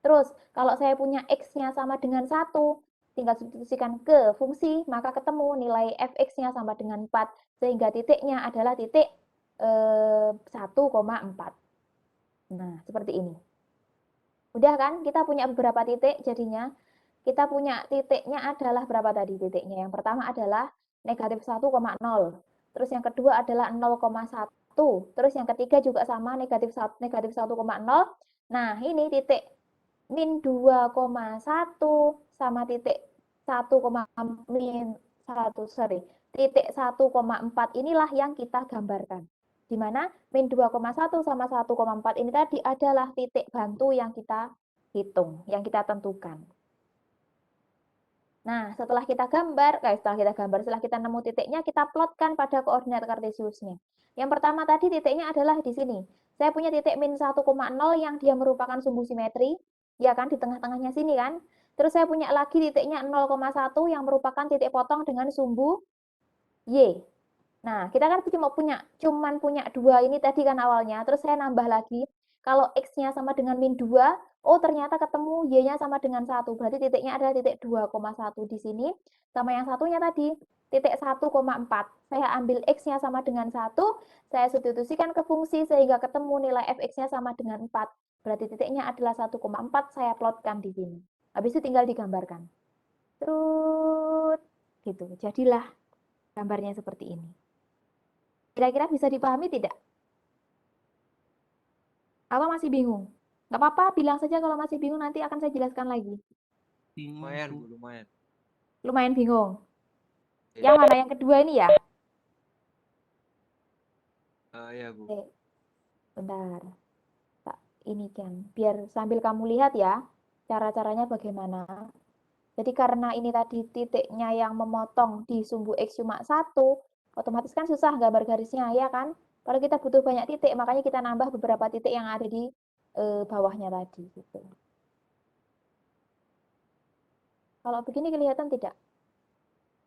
Terus, kalau saya punya X-nya sama dengan 1, tinggal substitusikan ke fungsi, maka ketemu nilai Fx-nya sama dengan 4. Sehingga titiknya adalah titik 1,4. Nah, seperti ini. Udah kan? Kita punya beberapa titik jadinya. Kita punya titiknya adalah berapa tadi titiknya? Yang pertama adalah negatif 1,0. Terus yang kedua adalah 0,1. Terus yang ketiga juga sama negatif 1,0. Nah, ini titik min 2,1 sama titik 1, min 1, sorry. Titik 1,4 inilah yang kita gambarkan. Di mana min 2,1 sama 1,4 ini tadi adalah titik bantu yang kita hitung, yang kita tentukan. Nah, setelah kita nemu titiknya, kita plotkan pada koordinat kartesiusnya. Yang pertama tadi titiknya adalah di sini. Saya punya titik min 1,0 yang dia merupakan sumbu simetri, ya kan, di tengah-tengahnya sini kan. Terus saya punya lagi titiknya 0,1 yang merupakan titik potong dengan sumbu Y. Nah, kita kan cuman punya 2 ini tadi kan awalnya, terus saya nambah lagi. Kalau X-nya sama dengan min 2, oh ternyata ketemu Y-nya sama dengan 1. Berarti titiknya adalah titik 2,1 di sini. Sama yang satunya tadi, titik 1,4. Saya ambil X-nya sama dengan 1, saya substitusikan ke fungsi sehingga ketemu nilai Fx-nya sama dengan 4. Berarti titiknya adalah 1,4, saya plotkan di sini. Habis itu tinggal digambarkan. Terus, gitu. Jadilah gambarnya seperti ini. Kira-kira bisa dipahami tidak? Apa masih bingung? Nggak apa-apa, bilang saja kalau masih bingung, nanti akan saya jelaskan lagi. Lumayan, Bu, lumayan. Lumayan bingung. Iya. Yang mana? Yang kedua ini ya? Ya, Bu. Oke, bentar. Tak, ini kan, biar sambil kamu lihat ya, cara-caranya bagaimana. Jadi karena ini tadi titiknya yang memotong di sumbu X cuma 1, otomatis kan susah gambar garisnya, ya kan? Kalau kita butuh banyak titik, makanya kita nambah beberapa titik yang ada di bawahnya tadi. Gitu. Kalau begini kelihatan tidak?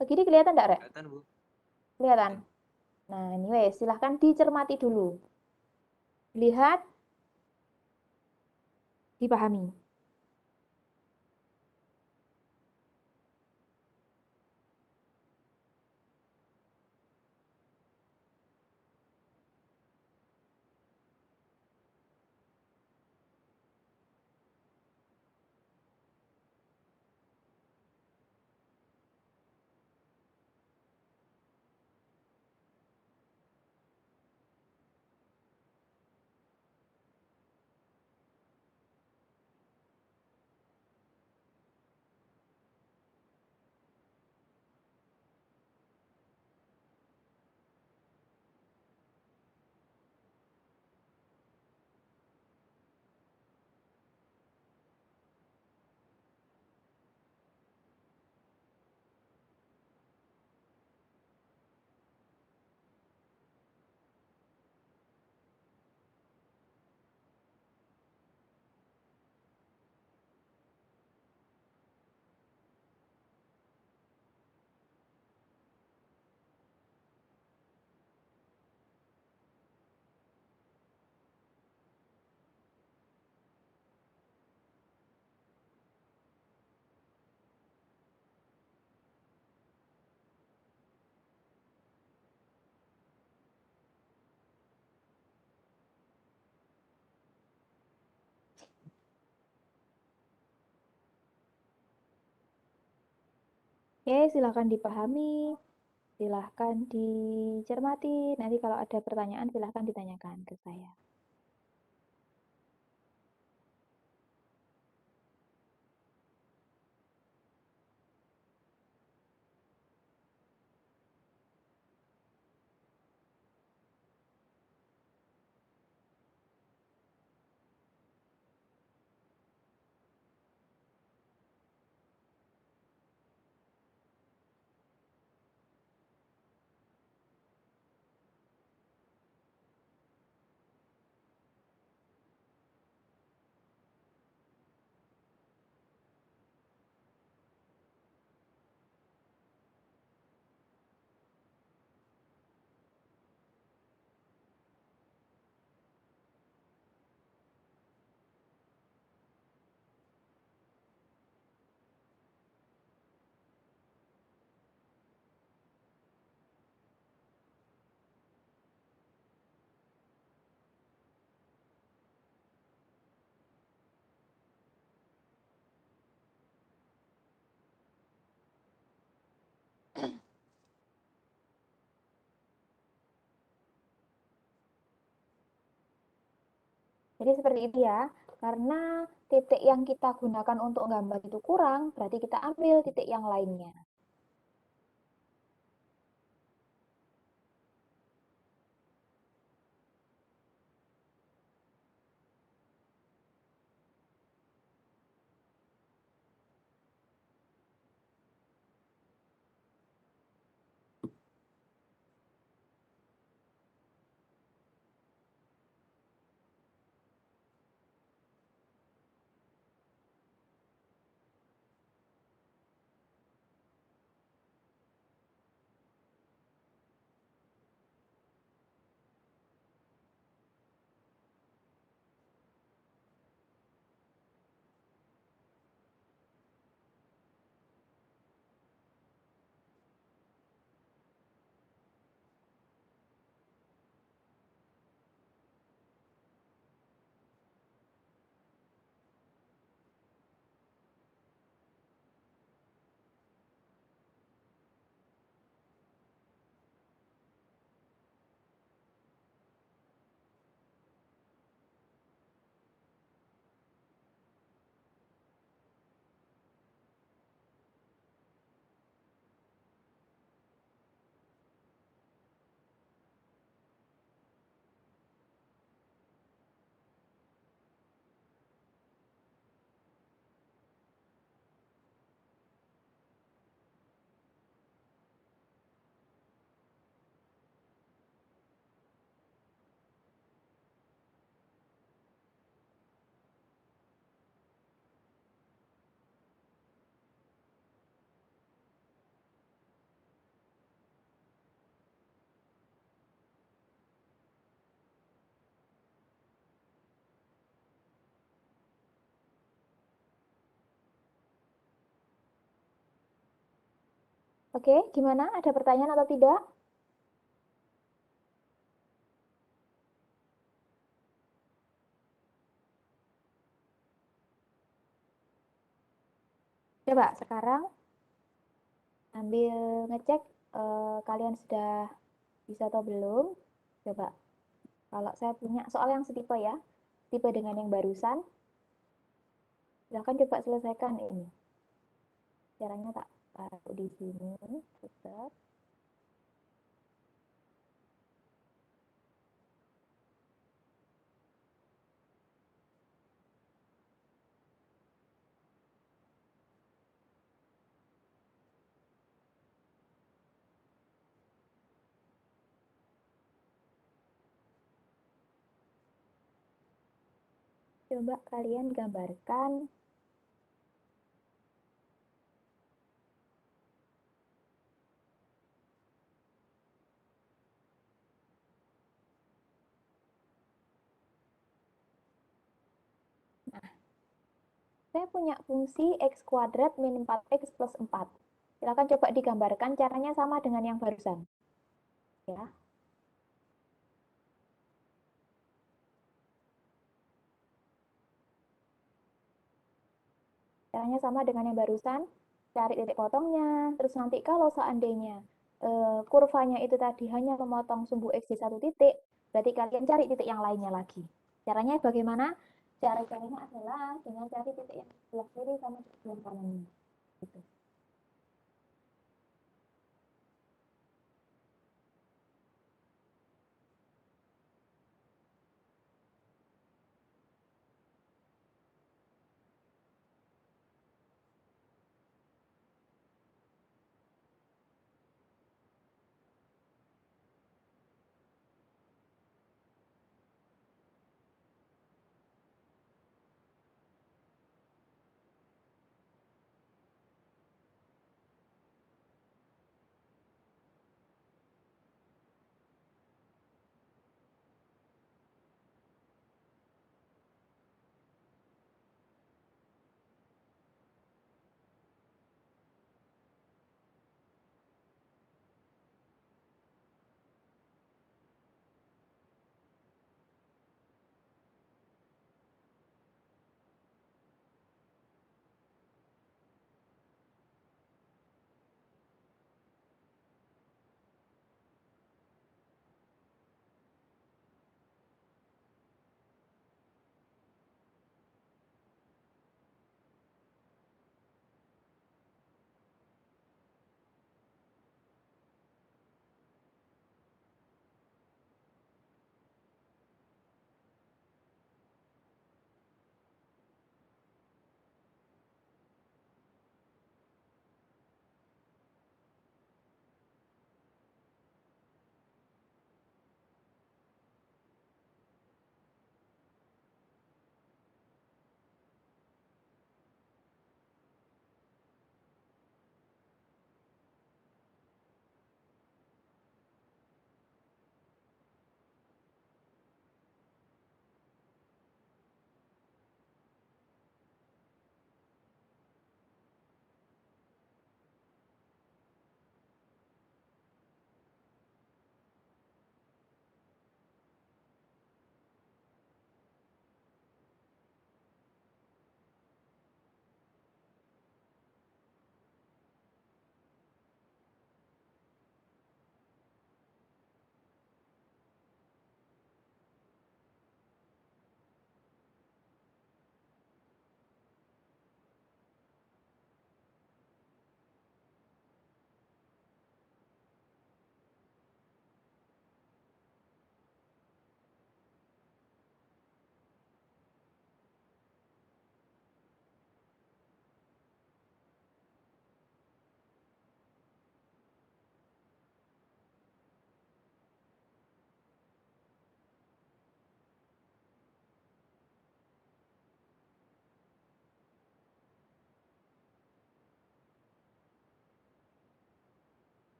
Begini kelihatan tidak, Rek? Kelihatan, Bu. Kelihatan? Nah, ini wes, silahkan dicermati dulu. Lihat, dipahami. Oke, silahkan dipahami, silahkan dicermati. Nanti kalau ada pertanyaan silahkan ditanyakan ke saya. Jadi seperti itu ya, karena titik yang kita gunakan untuk gambar itu kurang, berarti kita ambil titik yang lainnya. Oke, gimana? Ada pertanyaan atau tidak? Coba sekarang ambil ngecek kalian sudah bisa atau belum. Coba, kalau saya punya soal yang setipe ya, tipe dengan yang barusan, silahkan coba selesaikan ini. Caranya tak taruh di sini, putar. Coba kalian gambarkan saya punya fungsi x kuadrat min 4x plus 4. Silakan coba digambarkan caranya sama dengan yang barusan. Ya. Caranya sama dengan yang barusan. cari titik potongnya. Terus nanti kalau seandainya kurvanya itu tadi hanya memotong sumbu X di satu titik, berarti kalian cari titik yang lainnya lagi. Caranya bagaimana? Caranya adalah dengan cari titik yang sebelah kiri sama sebelah kanannya. Gitu.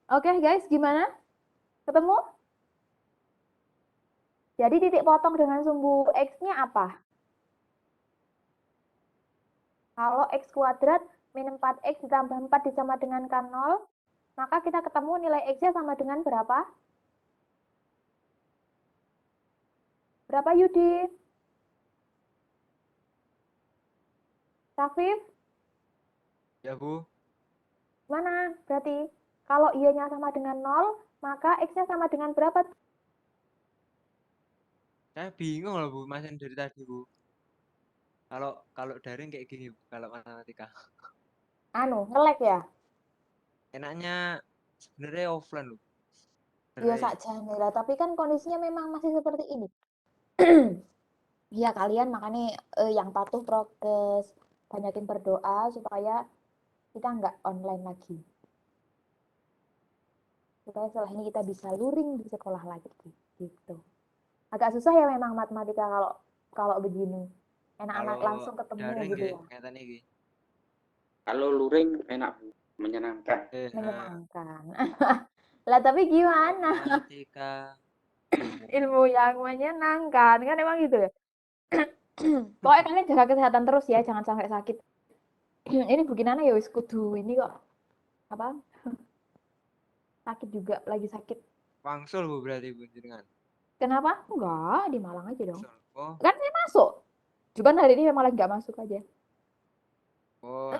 Oke guys, gimana? Ketemu? Jadi titik potong dengan sumbu X-nya apa? Kalau X kuadrat min 4X ditambah 4 disama dengan K0, maka kita ketemu nilai X-nya sama dengan berapa? Berapa Yudi? Rafif? Ya, Bu. Mana? Berarti kalau Y-nya sama dengan 0, maka X-nya sama dengan berapa? Saya bingung loh, Bu, Mas dari tadi, Bu. Kalau daring kayak gini, Bu, kalau matematika. Ngelek ya? Enaknya sebenarnya offline, loh. Ya Sebenarnya saja, Nila. Tapi kan kondisinya memang masih seperti ini. Ya kalian makanya yang patuh prokes, banyakin berdoa supaya kita nggak online lagi. Supaya setelah ini kita bisa luring di sekolah lagi gitu. Agak susah ya memang matematika kalau begini. Enak-enak kalau langsung ketemu daring gitu nggih, ya. ngeten iki. Kalau luring enak, Bu. Menyenangkan. Menyenangkan. Lah tapi gimana? Matematika ilmu. Ilmu yang menyenangkan kan emang gitu ya. Pokoknya kalian jaga kesehatan terus ya, jangan sampai sakit. Ini bagaimana ya wis kudu ini kok apa? Sakit juga, lagi sakit. Wangsul, Bu, berarti, Bu, jenengan. Kenapa? Enggak, di Malang aja dong. Wangsul. Oh, Kan saya masuk. Cuman hari ini malah nggak masuk aja. oh.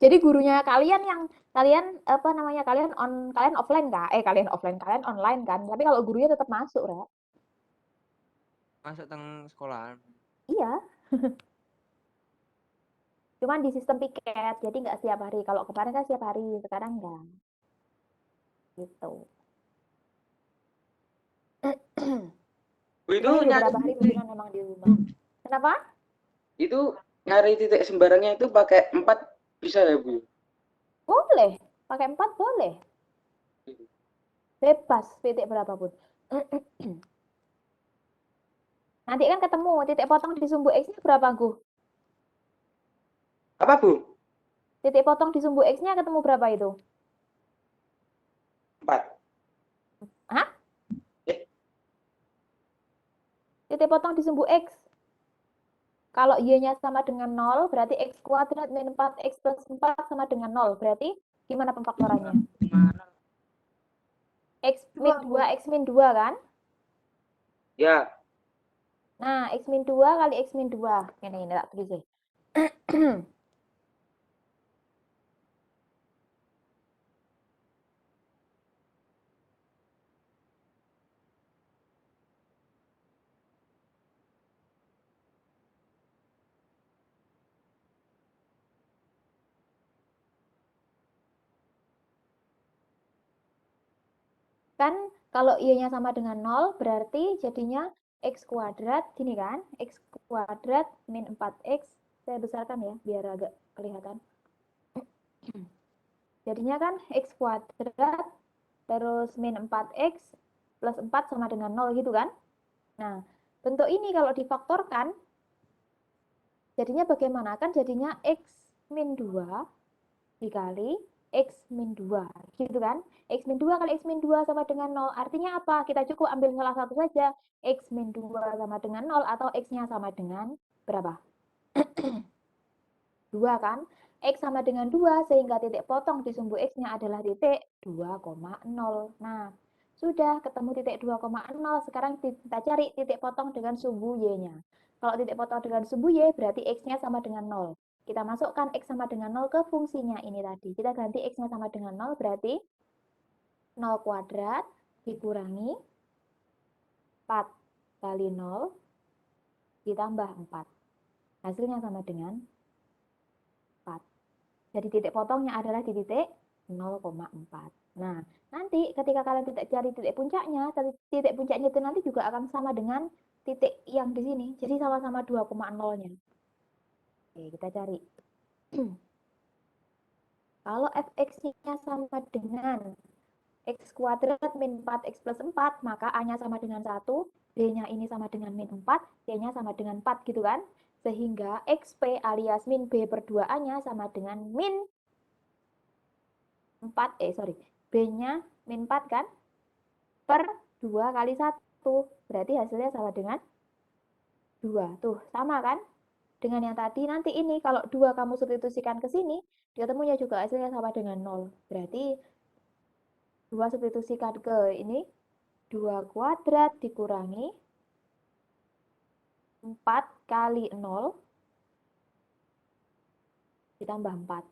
Jadi gurunya kalian yang kalian apa namanya kalian offline kah? Kalian offline, kalian online kan? Tapi kalau gurunya tetap masuk, Ra. Masuk teng sekolahan. Iya. Cuman di sistem piket, jadi nggak setiap hari. Kalau kemarin kan setiap hari, sekarang enggak. Gitu. Bu, itu Makanya nyari beberapa hari mendingan memang di rumah. Kenapa? itu nyari titik sembarangnya itu pakai 4 bisa ya, Bu? Boleh. Pakai 4 boleh. Bebas titik berapapun. Nanti kan ketemu titik potong di sumbu X-nya berapa, Gu? Apa, Bu? Titik potong di sumbu X-nya ketemu berapa itu? 4. Hah? Eh. Titik potong di sumbu X. Kalau Y-nya sama dengan 0, berarti X kuadrat min 4X plus 4 sama dengan 0. Berarti gimana pemfaktorannya? X min 2, X min 2 kan? Ya. Nah, X min 2 kali X min 2. Ini tak tulis ya. Kan kalau Y-nya sama dengan 0, berarti jadinya X kuadrat, gini kan? X kuadrat min 4X, saya besarkan ya, biar agak kelihatan. Jadinya kan X kuadrat, terus min 4X, plus 4 sama dengan 0 gitu kan? Nah, bentuk ini kalau difaktorkan, jadinya bagaimana? Kan jadinya X min 2 dikali X min 2, gitu kan? X min 2 kali X min 2 sama dengan 0, artinya apa? Kita cukup ambil salah satu saja, X min 2 sama dengan 0, atau X-nya sama dengan berapa? 2 kan? X sama dengan 2, sehingga titik potong di sumbu X-nya adalah titik 2,0. Nah, sudah ketemu titik 2,0, sekarang kita cari titik potong dengan sumbu Y-nya. Kalau titik potong dengan sumbu Y, berarti X-nya sama dengan 0. Kita masukkan X sama dengan 0 ke fungsinya ini tadi. Kita ganti X-nya sama dengan 0, berarti 0 kuadrat dikurangi 4 kali 0 ditambah 4. Hasilnya sama dengan 4. Jadi titik potongnya adalah di titik 0,4. Nah, nanti ketika kalian cari titik puncaknya itu nanti juga akan sama dengan titik yang di sini. Jadi sama-sama 2,0-nya. Oke, kita cari. Kalau fx-nya sama dengan x kuadrat min 4x plus 4, maka A-nya sama dengan 1, B-nya ini sama dengan min 4, C-nya sama dengan 4 gitu kan. Sehingga XP alias min B per 2A-nya sama dengan min B-nya min 4 kan? Per 2 kali 1. Berarti hasilnya sama dengan 2. Tuh, sama kan? Dengan yang tadi, nanti ini kalau 2 kamu substitusikan ke sini, ketemunya juga hasilnya sama dengan 0. Berarti 2 substitusikan ke ini, 2 kuadrat dikurangi 4 kali 0 ditambah 4.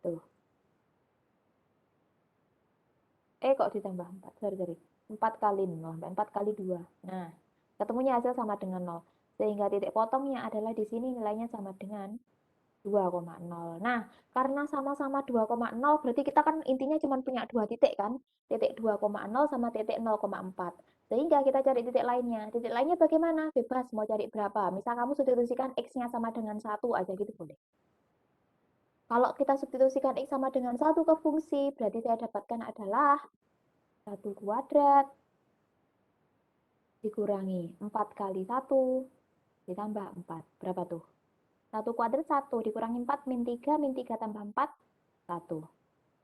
Tuh. Kok ditambah 4? Sorry. 4 kali 0, 4 kali 2. Nah, ketemunya hasil sama dengan 0. Sehingga titik potongnya adalah di sini nilainya sama dengan 2,0. Nah, karena sama-sama 2,0, berarti kita kan intinya cuma punya 2 titik kan? Titik 2,0 sama titik 0,4. Sehingga kita cari titik lainnya. Titik lainnya bagaimana? Bebas, mau cari berapa. Misal kamu substitusikan X-nya sama dengan 1 aja gitu boleh. Kalau kita substitusikan X sama dengan 1 ke fungsi, berarti saya dapatkan adalah 1 kuadrat dikurangi 4 kali 1 ditambah 4. Berapa tuh? 1 kuadrat 1 dikurangi 4 min 3 tambah 4, 1.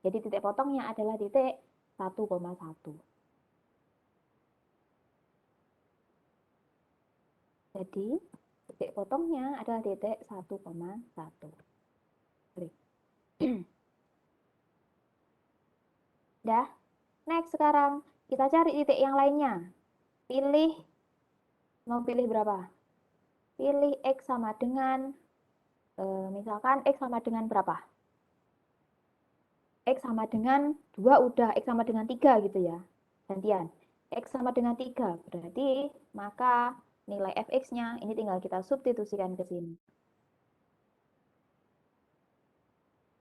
Jadi titik potongnya adalah titik 1,1. Jadi titik potongnya adalah titik 1,1. Dah. Next sekarang kita cari titik yang lainnya. Mau pilih berapa? Pilih X sama dengan misalkan X sama dengan berapa? X sama dengan 2 udah, X sama dengan 3 gitu ya. Gantian. X sama dengan 3, berarti maka nilai fx-nya ini tinggal kita substitusikan ke sini.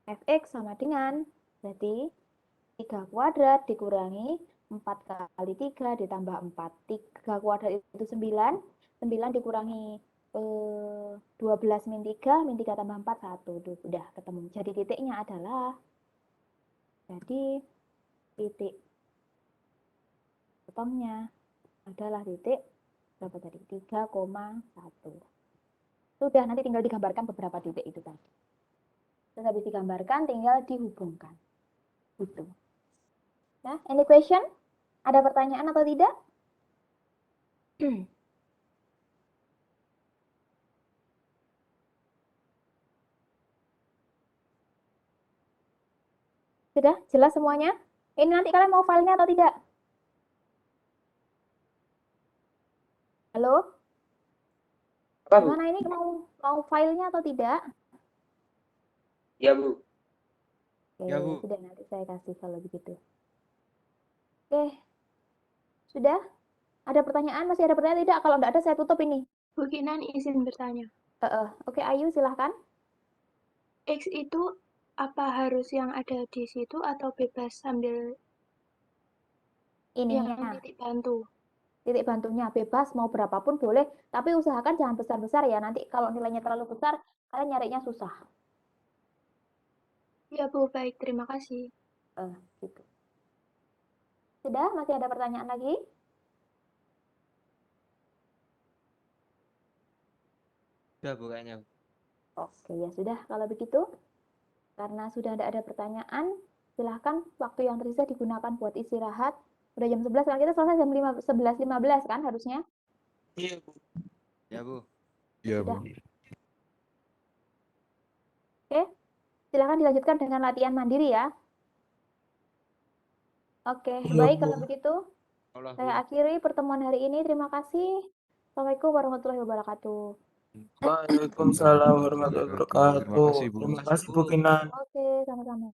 Fx sama dengan, berarti 3 kuadrat dikurangi 4 kali 3 ditambah 4. 3 kuadrat itu 9. 9 dikurangi 12 min 3 tambah 4, 1. Duh, udah ketemu. Jadi titiknya adalah, jadi titik potongnya adalah titik berapa tadi? 3,1. Sudah, nanti tinggal digambarkan beberapa titik itu tadi. Terus habis digambarkan tinggal dihubungkan. Gitu. Nah, any question? Ada pertanyaan atau tidak? Sudah jelas semuanya? Ini nanti kalian mau filenya atau tidak? Halo? Apa, Bu? Gimana ini mau filenya atau tidak? Ya, Bu. Oke, Ya, Bu. sudah nanti saya kasih kalau begitu. Oke. Sudah? Ada pertanyaan? Masih ada pertanyaan tidak? Kalau tidak ada saya tutup ini. Bu Kinan izin bertanya. Oke, Ayu silahkan. X itu apa harus yang ada di situ atau bebas sambil yang Ininya, titik bantu? titik bantunya bebas mau berapapun boleh, tapi usahakan jangan besar-besar ya. Nanti kalau nilainya terlalu besar, kalian nyarinya susah. Ya Bu, baik. Terima kasih. Gitu. Sudah? Masih ada pertanyaan lagi? Udah Bu kayaknya. Oke, ya sudah. Kalau begitu, karena sudah tidak ada pertanyaan, silahkan waktu yang tersisa digunakan buat istirahat. Udah jam 11 kan, kita selesai jam 11.15 kan harusnya? Iya Bu. Ya Bu. Iya, Sudah. Bu. Oke, silakan dilanjutkan dengan latihan mandiri ya. Oke, baik kalau begitu. Allah Bu. Saya akhiri pertemuan hari ini. Terima kasih. Assalamualaikum warahmatullahi wabarakatuh. Waalaikumsalam warahmatullahi Terima wabarakatuh. kasih, Bu. Terima kasih Bu Kinan. Oke, sama-sama.